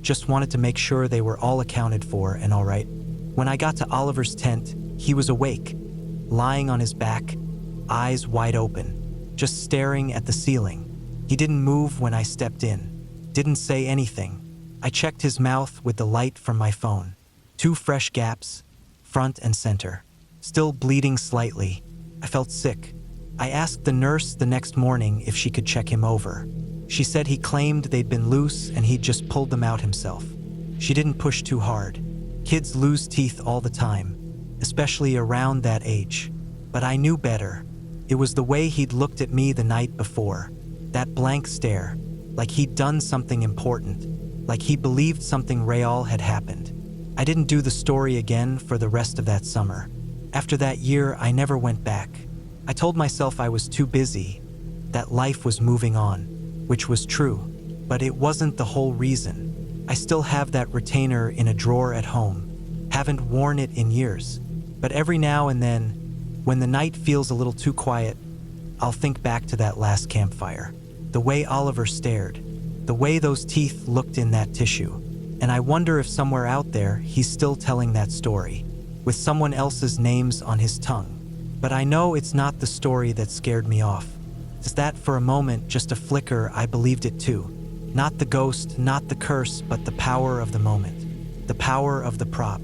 just wanted to make sure they were all accounted for and all right. When I got to Oliver's tent, he was awake, lying on his back, eyes wide open, just staring at the ceiling. He didn't move when I stepped in, didn't say anything. I checked his mouth with the light from my phone. 2 fresh gaps, front and center, still bleeding slightly. I felt sick. I asked the nurse the next morning if she could check him over. She said he claimed they'd been loose and he'd just pulled them out himself. She didn't push too hard. Kids lose teeth all the time, especially around that age. But I knew better. It was the way he'd looked at me the night before. That blank stare, like he'd done something important, like he believed something real had happened. I didn't do the story again for the rest of that summer. After that year, I never went back. I told myself I was too busy, that life was moving on. Which was true, but it wasn't the whole reason. I still have that retainer in a drawer at home. Haven't worn it in years. But every now and then, when the night feels a little too quiet, I'll think back to that last campfire. The way Oliver stared, the way those teeth looked in that tissue. And I wonder if somewhere out there he's still telling that story, with someone else's names on his tongue. But I know it's not the story that scared me off. Is that for a moment, just a flicker, I believed it too. Not the ghost, not the curse, but the power of the moment. The power of the prop.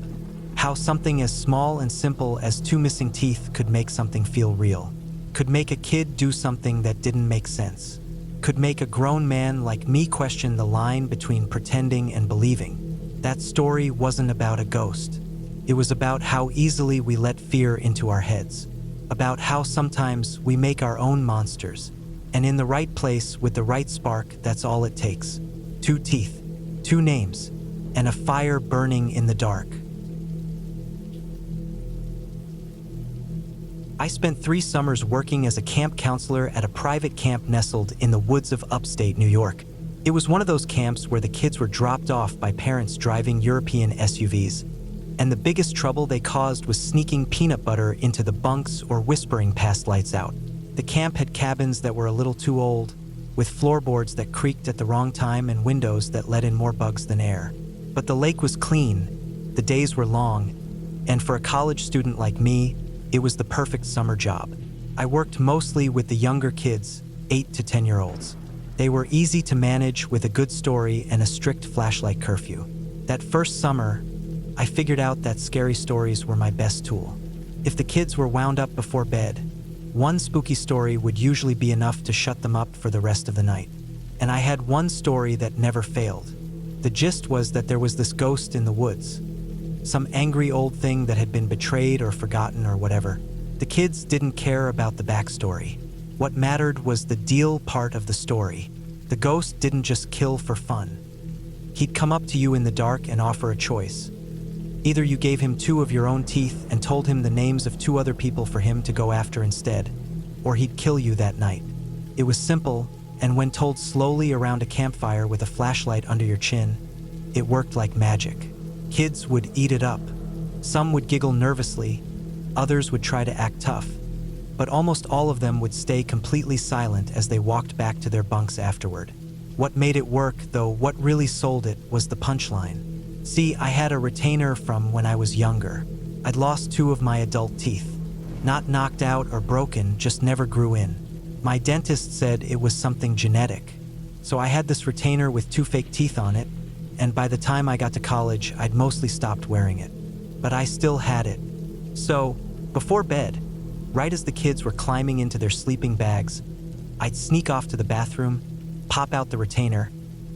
How something as small and simple as 2 missing teeth could make something feel real. Could make a kid do something that didn't make sense. Could make a grown man like me question the line between pretending and believing. That story wasn't about a ghost. It was about how easily we let fear into our heads. About how sometimes we make our own monsters, and in the right place with the right spark, that's all it takes. 2 teeth, 2 names, and a fire burning in the dark. I spent 3 summers working as a camp counselor at a private camp nestled in the woods of upstate New York. It was one of those camps where the kids were dropped off by parents driving European SUVs. And the biggest trouble they caused was sneaking peanut butter into the bunks or whispering past lights out. The camp had cabins that were a little too old, with floorboards that creaked at the wrong time and windows that let in more bugs than air. But the lake was clean, the days were long, and for a college student like me, it was the perfect summer job. I worked mostly with the younger kids, 8 to 10-year-olds. They were easy to manage with a good story and a strict flashlight curfew. That first summer, I figured out that scary stories were my best tool. If the kids were wound up before bed, one spooky story would usually be enough to shut them up for the rest of the night. And I had one story that never failed. The gist was that there was this ghost in the woods. Some angry old thing that had been betrayed or forgotten or whatever. The kids didn't care about the backstory. What mattered was the deal part of the story. The ghost didn't just kill for fun. He'd come up to you in the dark and offer a choice. Either you gave him 2 of your own teeth and told him the names of 2 other people for him to go after instead, or he'd kill you that night. It was simple, and when told slowly around a campfire with a flashlight under your chin, it worked like magic. Kids would eat it up. Some would giggle nervously, others would try to act tough, but almost all of them would stay completely silent as they walked back to their bunks afterward. What made it work, though, what really sold it, was the punchline. See, I had a retainer from when I was younger. I'd lost 2 of my adult teeth. Not knocked out or broken, just never grew in. My dentist said it was something genetic. So I had this retainer with 2 fake teeth on it, and by the time I got to college, I'd mostly stopped wearing it. But I still had it. So, before bed, right as the kids were climbing into their sleeping bags, I'd sneak off to the bathroom, pop out the retainer,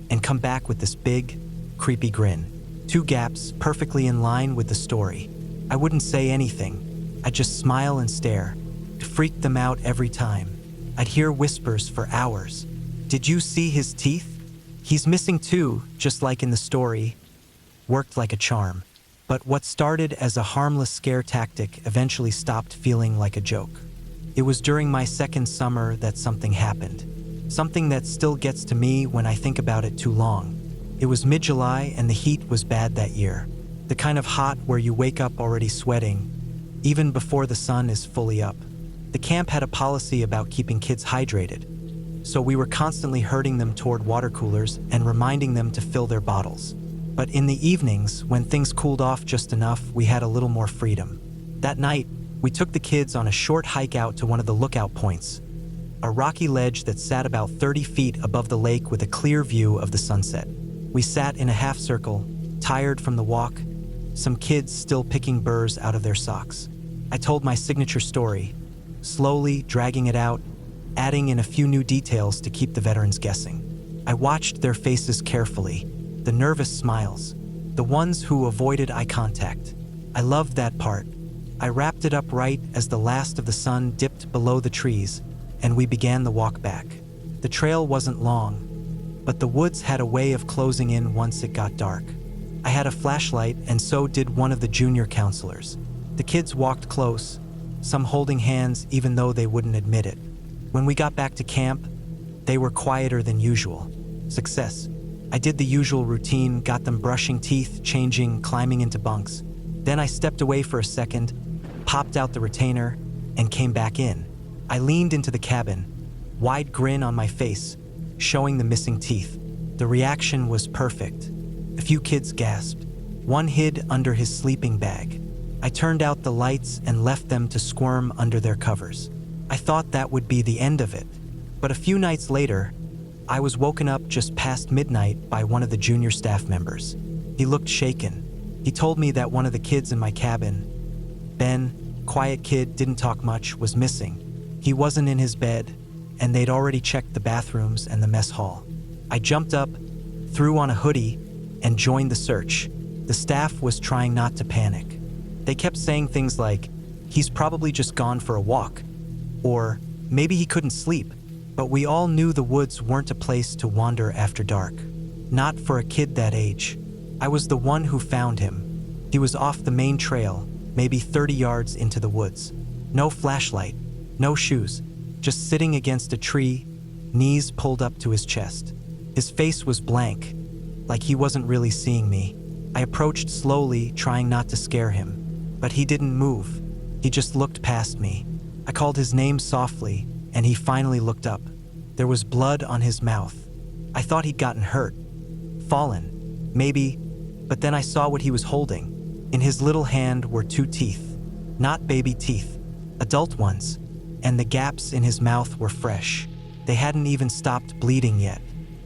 and come back with this big, creepy grin. 2 gaps perfectly in line with the story. I wouldn't say anything. I'd just smile and stare. It freaked them out every time. I'd hear whispers for hours. Did you see his teeth? He's missing too, just like in the story. Worked like a charm. But what started as a harmless scare tactic eventually stopped feeling like a joke. It was during my second summer that something happened. Something that still gets to me when I think about it too long. It was mid-July and the heat was bad that year. The kind of hot where you wake up already sweating, even before the sun is fully up. The camp had a policy about keeping kids hydrated, so we were constantly herding them toward water coolers and reminding them to fill their bottles. But in the evenings, when things cooled off just enough, we had a little more freedom. That night, we took the kids on a short hike out to one of the lookout points, a rocky ledge that sat about 30 feet above the lake with a clear view of the sunset. We sat in a half circle, tired from the walk, some kids still picking burrs out of their socks. I told my signature story, slowly dragging it out, adding in a few new details to keep the veterans guessing. I watched their faces carefully, the nervous smiles, the ones who avoided eye contact. I loved that part. I wrapped it up right as the last of the sun dipped below the trees, and we began the walk back. The trail wasn't long, but the woods had a way of closing in once it got dark. I had a flashlight, and so did one of the junior counselors. The kids walked close, some holding hands even though they wouldn't admit it. When we got back to camp, they were quieter than usual. Success. I did the usual routine, got them brushing teeth, changing, climbing into bunks. Then I stepped away for a second, popped out the retainer, and came back in. I leaned into the cabin, wide grin on my face, showing the missing teeth. The reaction was perfect. A few kids gasped. One hid under his sleeping bag. I turned out the lights and left them to squirm under their covers. I thought that would be the end of it. But a few nights later, I was woken up just past midnight by one of the junior staff members. He looked shaken. He told me that one of the kids in my cabin, Ben, quiet kid, didn't talk much, was missing. He wasn't in his bed, and they'd already checked the bathrooms and the mess hall. I jumped up, threw on a hoodie, and joined the search. The staff was trying not to panic. They kept saying things like, "He's probably just gone for a walk," or "Maybe he couldn't sleep." But we all knew the woods weren't a place to wander after dark. Not for a kid that age. I was the one who found him. He was off the main trail, maybe 30 yards into the woods. No flashlight, no shoes, just sitting against a tree, knees pulled up to his chest. His face was blank, like he wasn't really seeing me. I approached slowly, trying not to scare him. But he didn't move. He just looked past me. I called his name softly, and he finally looked up. There was blood on his mouth. I thought he'd gotten hurt. Fallen. Maybe. But then I saw what he was holding. In his little hand were 2 teeth. Not baby teeth. Adult ones. And the gaps in his mouth were fresh. They hadn't even stopped bleeding yet.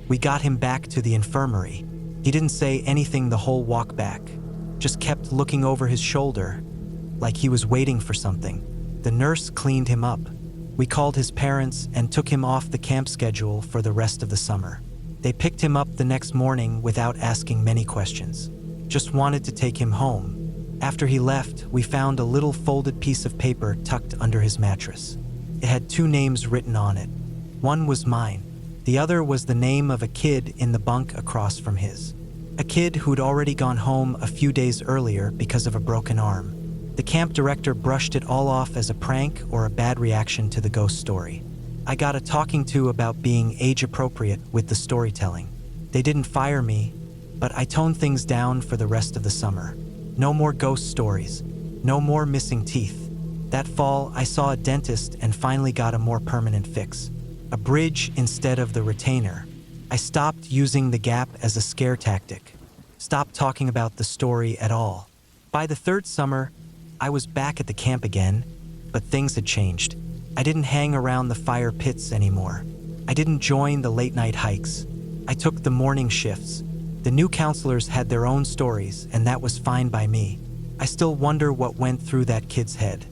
We got him back to the infirmary. He didn't say anything the whole walk back. Just kept looking over his shoulder, like he was waiting for something. The nurse cleaned him up. We called his parents and took him off the camp schedule for the rest of the summer. They picked him up the next morning without asking many questions. Just wanted to take him home. After he left, we found a little folded piece of paper tucked under his mattress. It had 2 names written on it. One was mine. The other was the name of a kid in the bunk across from his. A kid who'd already gone home a few days earlier because of a broken arm. The camp director brushed it all off as a prank or a bad reaction to the ghost story. I got a talking to about being age-appropriate with the storytelling. They didn't fire me, but I toned things down for the rest of the summer. No more ghost stories. No more missing teeth. That fall, I saw a dentist and finally got a more permanent fix. A bridge instead of the retainer. I stopped using the gap as a scare tactic. Stopped talking about the story at all. By the 3rd summer, I was back at the camp again, but things had changed. I didn't hang around the fire pits anymore. I didn't join the late-night hikes. I took the morning shifts. The new counselors had their own stories, and that was fine by me. I still wonder what went through that kid's head.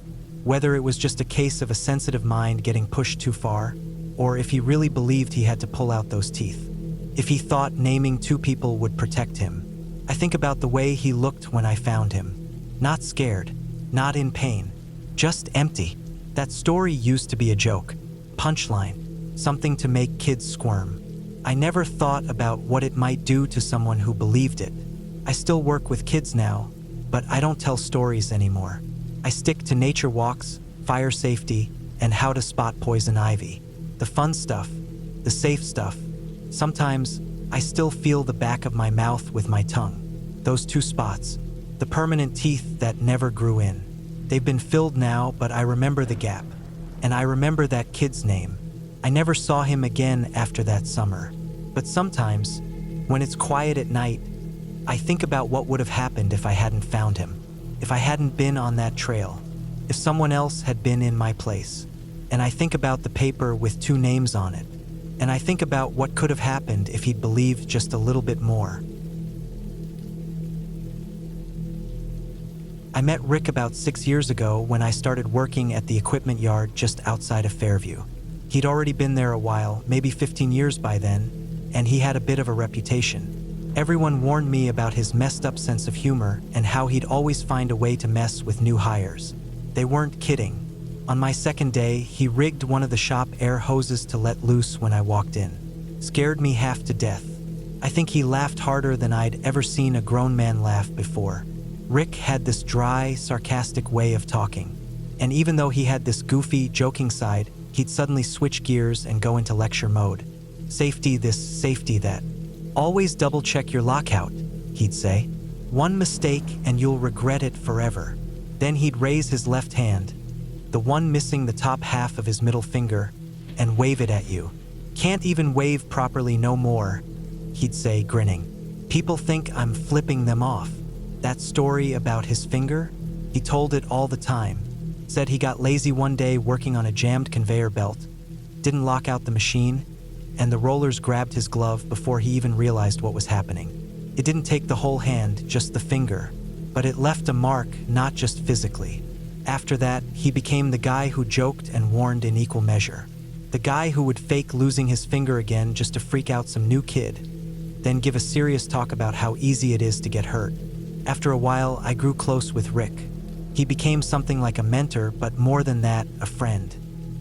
Whether it was just a case of a sensitive mind getting pushed too far, or if he really believed he had to pull out those teeth. If he thought naming 2 people would protect him. I think about the way he looked when I found him. Not scared, not in pain, just empty. That story used to be a joke, punchline, something to make kids squirm. I never thought about what it might do to someone who believed it. I still work with kids now, but I don't tell stories anymore. I stick to nature walks, fire safety, and how to spot poison ivy. The fun stuff, the safe stuff. Sometimes, I still feel the back of my mouth with my tongue. Those two spots. The permanent teeth that never grew in. They've been filled now, but I remember the gap. And I remember that kid's name. I never saw him again after that summer. But sometimes, when it's quiet at night, I think about what would have happened if I hadn't found him. If I hadn't been on that trail. If someone else had been in my place. And I think about the paper with 2 names on it. And I think about what could have happened if he'd believed just a little bit more. I met Rick about 6 years ago when I started working at the equipment yard just outside of Fairview. He'd already been there a while, maybe 15 years by then, and he had a bit of a reputation. Everyone warned me about his messed up sense of humor and how he'd always find a way to mess with new hires. They weren't kidding. On my second day, he rigged one of the shop air hoses to let loose when I walked in. Scared me half to death. I think he laughed harder than I'd ever seen a grown man laugh before. Rick had this dry, sarcastic way of talking. And even though he had this goofy, joking side, he'd suddenly switch gears and go into lecture mode. Safety this, safety that. Always double check your lockout, he'd say. One mistake and you'll regret it forever. Then he'd raise his left hand, the one missing the top half of his middle finger, and wave it at you. Can't even wave properly no more, he'd say, grinning. People think I'm flipping them off. That story about his finger, he told it all the time. Said he got lazy one day working on a jammed conveyor belt, didn't lock out the machine, and the rollers grabbed his glove before he even realized what was happening. It didn't take the whole hand, just the finger, but it left a mark, not just physically. After that, he became the guy who joked and warned in equal measure. The guy who would fake losing his finger again just to freak out some new kid, then give a serious talk about how easy it is to get hurt. After a while, I grew close with Rick. He became something like a mentor, but more than that, a friend.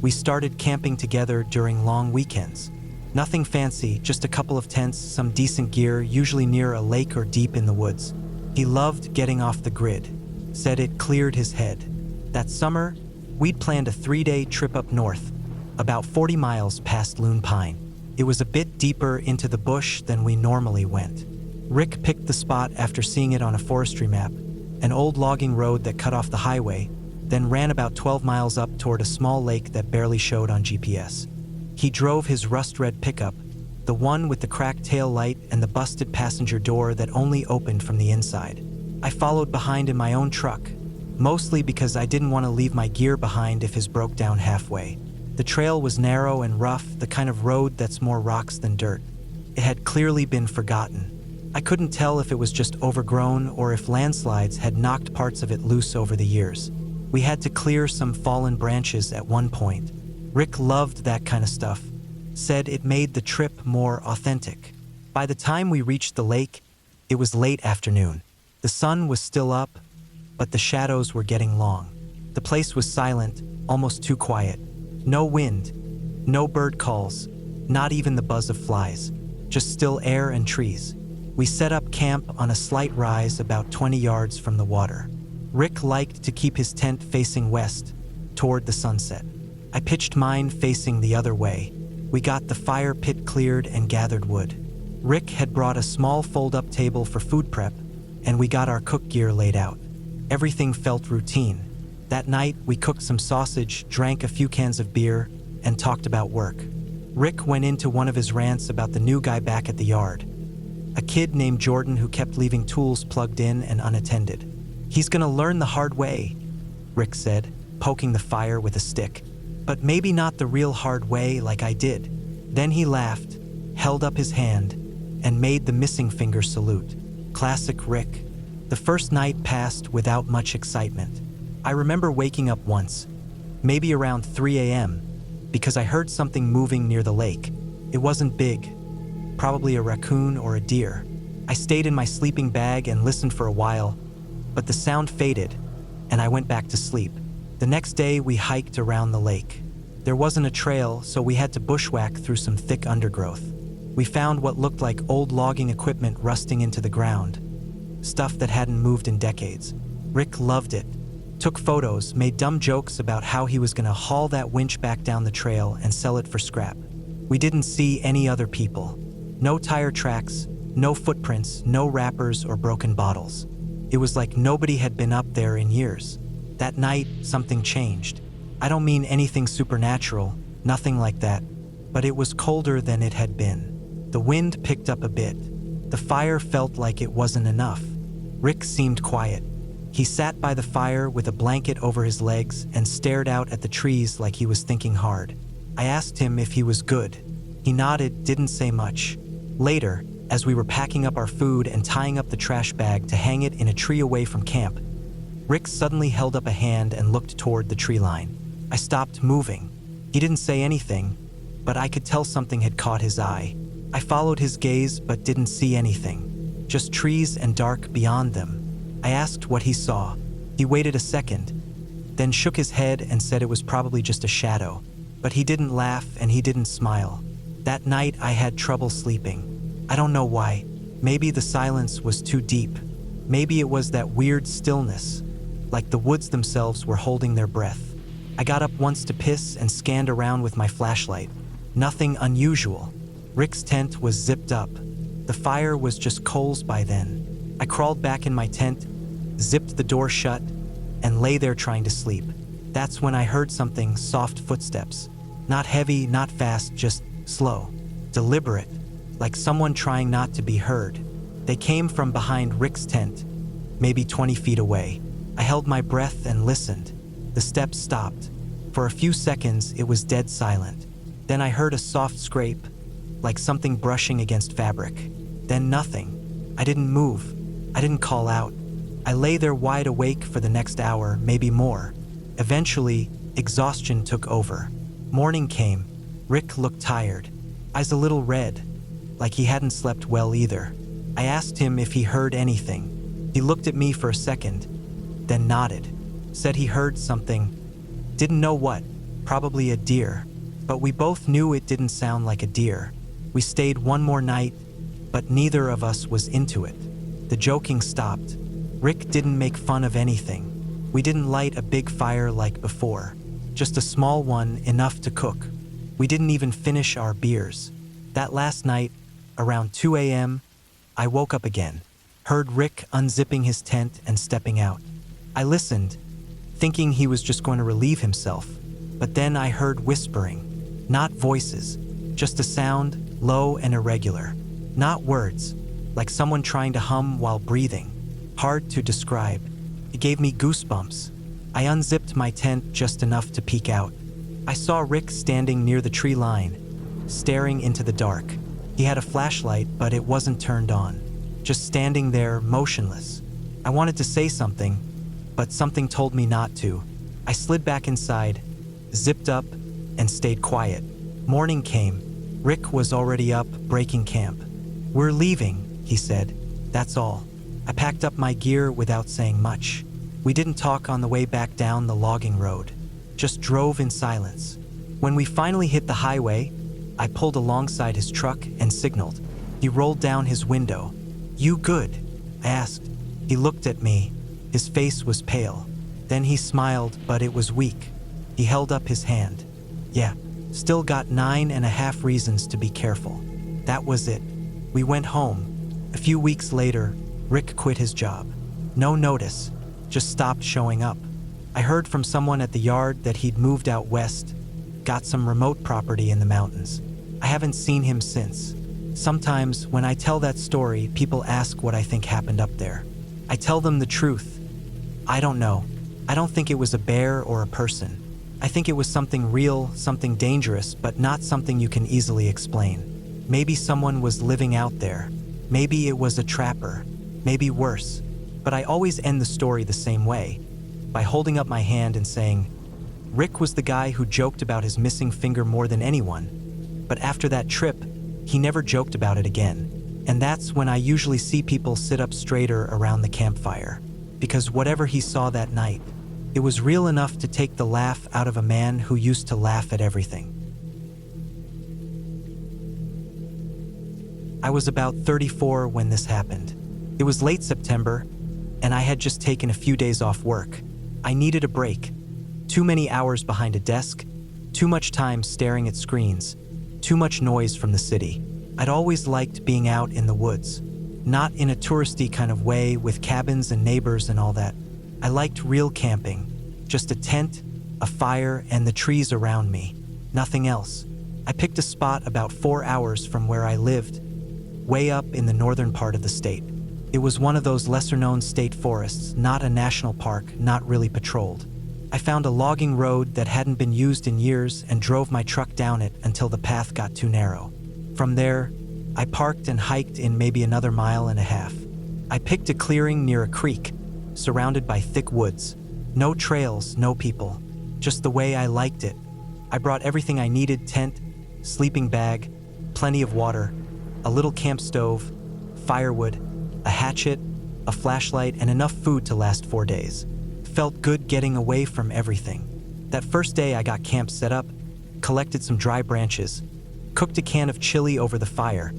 We started camping together during long weekends. Nothing fancy, just a couple of tents, some decent gear, usually near a lake or deep in the woods. He loved getting off the grid. Said it cleared his head. That summer, we'd planned a 3-day trip up north, about 40 miles past Loon Pine. It was a bit deeper into the bush than we normally went. Rick picked the spot after seeing it on a forestry map, an old logging road that cut off the highway, then ran about 12 miles up toward a small lake that barely showed on GPS. He drove his rust-red pickup, the one with the cracked tail light and the busted passenger door that only opened from the inside. I followed behind in my own truck, mostly because I didn't want to leave my gear behind if his broke down halfway. The trail was narrow and rough, the kind of road that's more rocks than dirt. It had clearly been forgotten. I couldn't tell if it was just overgrown or if landslides had knocked parts of it loose over the years. We had to clear some fallen branches at one point. Rick loved that kind of stuff, said it made the trip more authentic. By the time we reached the lake, it was late afternoon. The sun was still up, but the shadows were getting long. The place was silent, almost too quiet. No wind, no bird calls, not even the buzz of flies, just still air and trees. We set up camp on a slight rise about 20 yards from the water. Rick liked to keep his tent facing west, toward the sunset. I pitched mine facing the other way. We got the fire pit cleared and gathered wood. Rick had brought a small fold-up table for food prep, and we got our cook gear laid out. Everything felt routine. That night, we cooked some sausage, drank a few cans of beer, and talked about work. Rick went into one of his rants about the new guy back at the yard. A kid named Jordan who kept leaving tools plugged in and unattended. He's gonna learn the hard way, Rick said, poking the fire with a stick. But maybe not the real hard way like I did. Then he laughed, held up his hand, and made the missing finger salute. Classic Rick. The first night passed without much excitement. I remember waking up once, maybe around 3 a.m., because I heard something moving near the lake. It wasn't big, probably a raccoon or a deer. I stayed in my sleeping bag and listened for a while, but the sound faded, and I went back to sleep. The next day, we hiked around the lake. There wasn't a trail, so we had to bushwhack through some thick undergrowth. We found what looked like old logging equipment rusting into the ground, stuff that hadn't moved in decades. Rick loved it, took photos, made dumb jokes about how he was gonna haul that winch back down the trail and sell it for scrap. We didn't see any other people. No tire tracks, no footprints, no wrappers or broken bottles. It was like nobody had been up there in years. That night, something changed. I don't mean anything supernatural, nothing like that, but it was colder than it had been. The wind picked up a bit. The fire felt like it wasn't enough. Rick seemed quiet. He sat by the fire with a blanket over his legs and stared out at the trees like he was thinking hard. I asked him if he was good. He nodded, didn't say much. Later, as we were packing up our food and tying up the trash bag to hang it in a tree away from camp, Rick suddenly held up a hand and looked toward the tree line. I stopped moving. He didn't say anything, but I could tell something had caught his eye. I followed his gaze but didn't see anything, just trees and dark beyond them. I asked what he saw. He waited a second, then shook his head and said it was probably just a shadow. But he didn't laugh and he didn't smile. That night I had trouble sleeping. I don't know why. Maybe the silence was too deep. Maybe it was that weird stillness, like the woods themselves were holding their breath. I got up once to piss and scanned around with my flashlight. Nothing unusual. Rick's tent was zipped up. The fire was just coals by then. I crawled back in my tent, zipped the door shut, and lay there trying to sleep. That's when I heard something, soft footsteps. Not heavy, not fast, just slow, deliberate, like someone trying not to be heard. They came from behind Rick's tent, maybe 20 feet away. I held my breath and listened. The steps stopped. For a few seconds, it was dead silent. Then I heard a soft scrape, like something brushing against fabric. Then nothing. I didn't move. I didn't call out. I lay there wide awake for the next hour, maybe more. Eventually, exhaustion took over. Morning came. Rick looked tired, eyes a little red, like he hadn't slept well either. I asked him if he heard anything. He looked at me for a second, then nodded, said he heard something. Didn't know what, probably a deer, but we both knew it didn't sound like a deer. We stayed one more night, but neither of us was into it. The joking stopped. Rick didn't make fun of anything. We didn't light a big fire like before, just a small one enough to cook. We didn't even finish our beers. That last night, around 2 a.m., I woke up again, heard Rick unzipping his tent and stepping out. I listened, thinking he was just going to relieve himself, but then I heard whispering, not voices, just a sound, low and irregular. Not words, like someone trying to hum while breathing. Hard to describe. It gave me goosebumps. I unzipped my tent just enough to peek out. I saw Rick standing near the tree line, staring into the dark. He had a flashlight, but it wasn't turned on. Just standing there, motionless. I wanted to say something, but something told me not to. I slid back inside, zipped up, and stayed quiet. Morning came. Rick was already up, breaking camp. "We're leaving," he said. That's all. I packed up my gear without saying much. We didn't talk on the way back down the logging road, just drove in silence. When we finally hit the highway, I pulled alongside his truck and signaled. He rolled down his window. "You good?" I asked. He looked at me. His face was pale. Then he smiled, but it was weak. He held up his hand. "Yeah, still got 9.5 reasons to be careful." That was it. We went home. A few weeks later, Rick quit his job. No notice, just stopped showing up. I heard from someone at the yard that he'd moved out west, got some remote property in the mountains. I haven't seen him since. Sometimes when I tell that story, people ask what I think happened up there. I tell them the truth. I don't know. I don't think it was a bear or a person. I think it was something real, something dangerous, but not something you can easily explain. Maybe someone was living out there. Maybe it was a trapper. Maybe worse. But I always end the story the same way, by holding up my hand and saying, Rick was the guy who joked about his missing finger more than anyone. But after that trip, he never joked about it again. And that's when I usually see people sit up straighter around the campfire. Because whatever he saw that night, it was real enough to take the laugh out of a man who used to laugh at everything. I was about 34 when this happened. It was late September, and I had just taken a few days off work. I needed a break. Too many hours behind a desk, too much time staring at screens, too much noise from the city. I'd always liked being out in the woods, not in a touristy kind of way with cabins and neighbors and all that. I liked real camping, just a tent, a fire, and the trees around me, nothing else. I picked a spot about 4 hours from where I lived, way up in the northern part of the state. It was one of those lesser-known state forests, not a national park, not really patrolled. I found a logging road that hadn't been used in years and drove my truck down it until the path got too narrow. From there, I parked and hiked in maybe another 1.5 miles. I picked a clearing near a creek, surrounded by thick woods. No trails, no people, just the way I liked it. I brought everything I needed: tent, sleeping bag, plenty of water, a little camp stove, firewood, a hatchet, a flashlight, and enough food to last 4 days. Felt good getting away from everything. That first day I got camp set up, collected some dry branches, cooked a can of chili over the fire,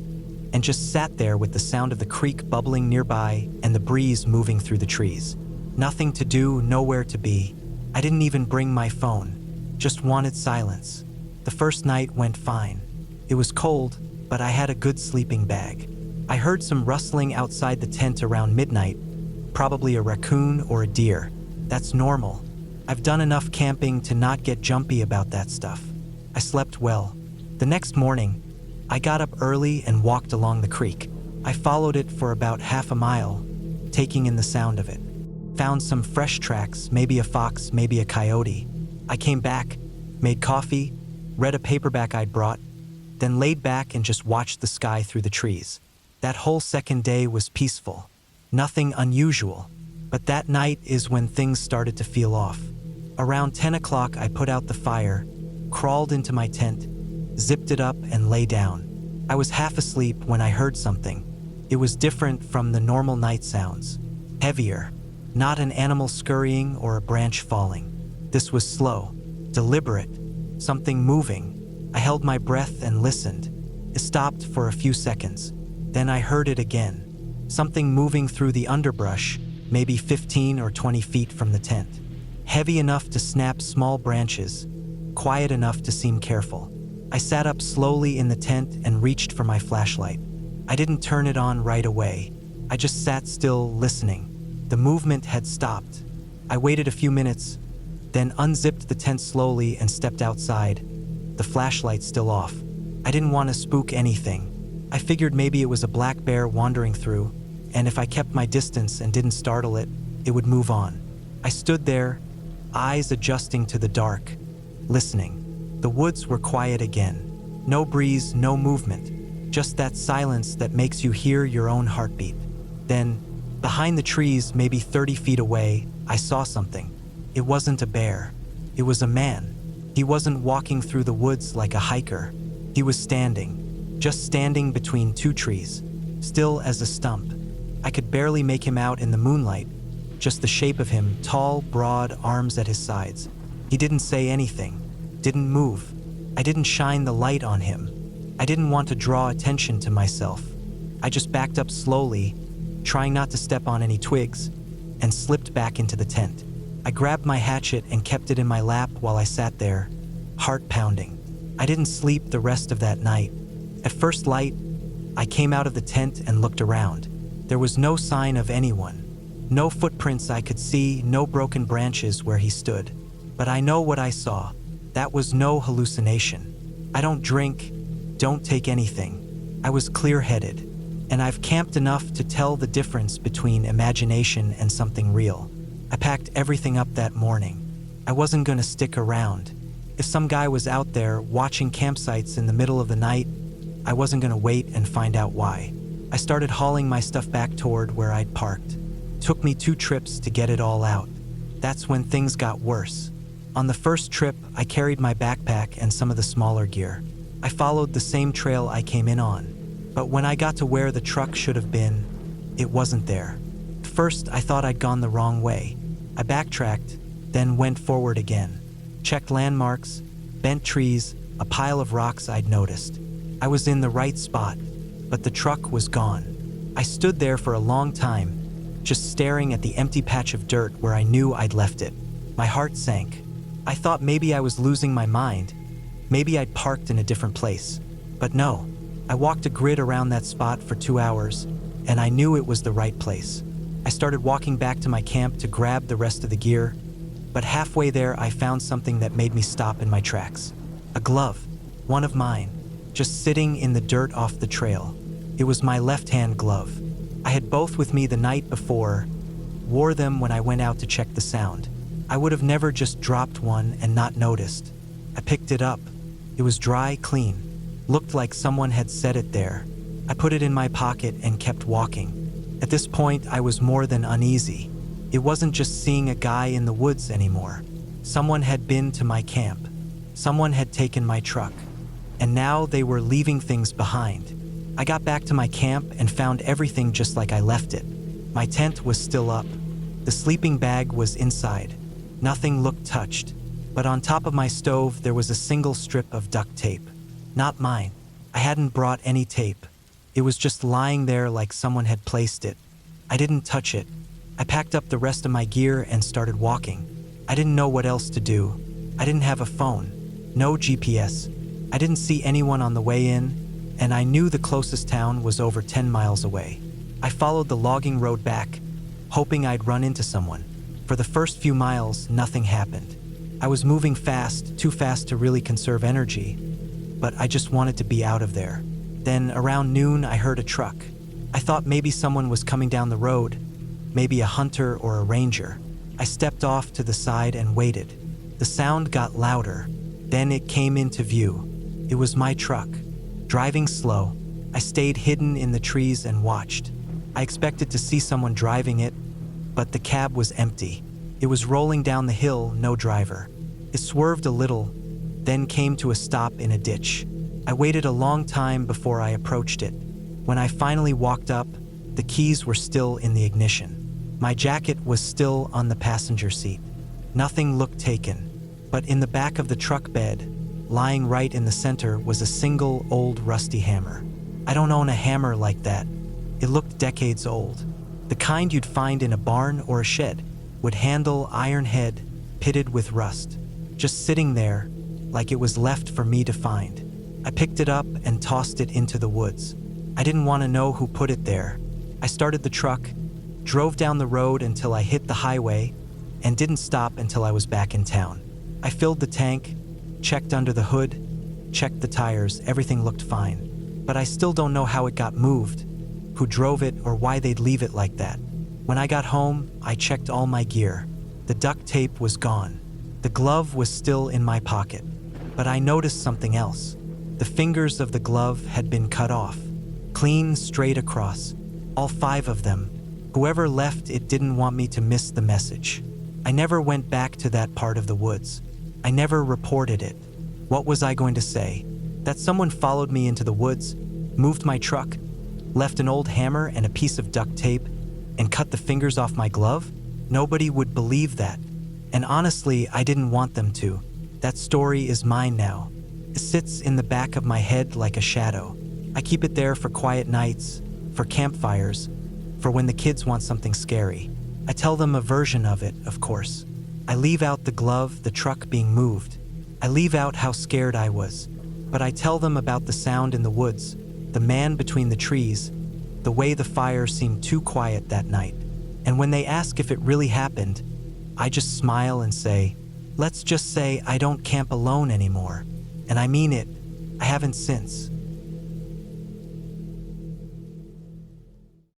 and just sat there with the sound of the creek bubbling nearby and the breeze moving through the trees. Nothing to do, nowhere to be. I didn't even bring my phone, just wanted silence. The first night went fine. It was cold, but I had a good sleeping bag. I heard some rustling outside the tent around midnight, probably a raccoon or a deer. That's normal. I've done enough camping to not get jumpy about that stuff. I slept well. The next morning, I got up early and walked along the creek. I followed it for about 1/2 mile, taking in the sound of it. Found some fresh tracks, maybe a fox, maybe a coyote. I came back, made coffee, read a paperback I'd brought, then laid back and just watched the sky through the trees. That whole second day was peaceful. Nothing unusual. But that night is when things started to feel off. Around 10 o'clock, I put out the fire, crawled into my tent, zipped it up, and lay down. I was half asleep when I heard something. It was different from the normal night sounds. Heavier. Not an animal scurrying or a branch falling. This was slow, deliberate, something moving. I held my breath and listened. It stopped for a few seconds. Then I heard it again. Something moving through the underbrush, maybe 15 or 20 feet from the tent. Heavy enough to snap small branches, quiet enough to seem careful. I sat up slowly in the tent and reached for my flashlight. I didn't turn it on right away. I just sat still, listening. The movement had stopped. I waited a few minutes, then unzipped the tent slowly and stepped outside, the flashlight still off. I didn't want to spook anything. I figured maybe it was a black bear wandering through, and if I kept my distance and didn't startle it, it would move on. I stood there, eyes adjusting to the dark, listening. The woods were quiet again. No breeze, no movement, just that silence that makes you hear your own heartbeat. Then, behind the trees, maybe 30 feet away, I saw something. It wasn't a bear. It was a man. He wasn't walking through the woods like a hiker. He was standing, just standing between two trees, still as a stump. I could barely make him out in the moonlight, just the shape of him, tall, broad, arms at his sides. He didn't say anything, didn't move. I didn't shine the light on him. I didn't want to draw attention to myself. I just backed up slowly, trying not to step on any twigs, and slipped back into the tent. I grabbed my hatchet and kept it in my lap while I sat there, heart pounding. I didn't sleep the rest of that night. At first light, I came out of the tent and looked around. There was no sign of anyone. No footprints I could see, no broken branches where he stood. But I know what I saw. That was no hallucination. I don't drink, don't take anything. I was clear-headed, and I've camped enough to tell the difference between imagination and something real. I packed everything up that morning. I wasn't going to stick around. If some guy was out there watching campsites in the middle of the night, I wasn't going to wait and find out why. I started hauling my stuff back toward where I'd parked. Took me 2 trips to get it all out. That's when things got worse. On the first trip, I carried my backpack and some of the smaller gear. I followed the same trail I came in on, but when I got to where the truck should have been, it wasn't there. First, I thought I'd gone the wrong way. I backtracked, then went forward again. Checked landmarks, bent trees, a pile of rocks I'd noticed. I was in the right spot, but the truck was gone. I stood there for a long time, just staring at the empty patch of dirt where I knew I'd left it. My heart sank. I thought maybe I was losing my mind. Maybe I'd parked in a different place. But no, I walked a grid around that spot for 2 hours, and I knew it was the right place. I started walking back to my camp to grab the rest of the gear, but halfway there I found something that made me stop in my tracks. A glove, one of mine, just sitting in the dirt off the trail. It was my left-hand glove. I had both with me the night before, wore them when I went out to check the Saond. I would have never just dropped one and not noticed. I picked it up. It was dry, clean. Looked like someone had set it there. I put it in my pocket and kept walking. At this point, I was more than uneasy. It wasn't just seeing a guy in the woods anymore. Someone had been to my camp. Someone had taken my truck. And now they were leaving things behind. I got back to my camp and found everything just like I left it. My tent was still up. The sleeping bag was inside. Nothing looked touched. But on top of my stove, there was a single strip of duct tape. Not mine. I hadn't brought any tape. It was just lying there like someone had placed it. I didn't touch it. I packed up the rest of my gear and started walking. I didn't know what else to do. I didn't have a phone. No GPS. I didn't see anyone on the way in, and I knew the closest town was over 10 miles away. I followed the logging road back, hoping I'd run into someone. For the first few miles, nothing happened. I was moving fast, too fast to really conserve energy, but I just wanted to be out of there. Then, around noon, I heard a truck. I thought maybe someone was coming down the road, maybe a hunter or a ranger. I stepped off to the side and waited. The sound got louder. Then it came into view. It was my truck. Driving slow, I stayed hidden in the trees and watched. I expected to see someone driving it, but the cab was empty. It was rolling down the hill, no driver. It swerved a little, then came to a stop in a ditch. I waited a long time before I approached it. When I finally walked up, the keys were still in the ignition. My jacket was still on the passenger seat. Nothing looked taken, but in the back of the truck bed, lying right in the center, was a single old rusty hammer. I don't own a hammer like that. It looked decades old. The kind you'd find in a barn or a shed, wood handle, iron head, pitted with rust. Just sitting there, like it was left for me to find. I picked it up and tossed it into the woods. I didn't want to know who put it there. I started the truck, drove down the road until I hit the highway, and didn't stop until I was back in town. I filled the tank, checked under the hood, checked the tires, everything looked fine. But I still don't know how it got moved, who drove it, or why they'd leave it like that. When I got home, I checked all my gear. The duct tape was gone. The glove was still in my pocket. But I noticed something else. The fingers of the glove had been cut off. Clean, straight across. All 5 of them. Whoever left it didn't want me to miss the message. I never went back to that part of the woods. I never reported it. What was I going to say? That someone followed me into the woods, moved my truck, left an old hammer and a piece of duct tape, and cut the fingers off my glove? Nobody would believe that. And honestly, I didn't want them to. That story is mine now. It sits in the back of my head like a shadow. I keep it there for quiet nights, for campfires, for when the kids want something scary. I tell them a version of it, of course. I leave out the glove, the truck being moved. I leave out how scared I was. But I tell them about the sound in the woods, the man between the trees, the way the fire seemed too quiet that night. And when they ask if it really happened, I just smile and say, let's just say I don't camp alone anymore. And I mean it. I haven't since.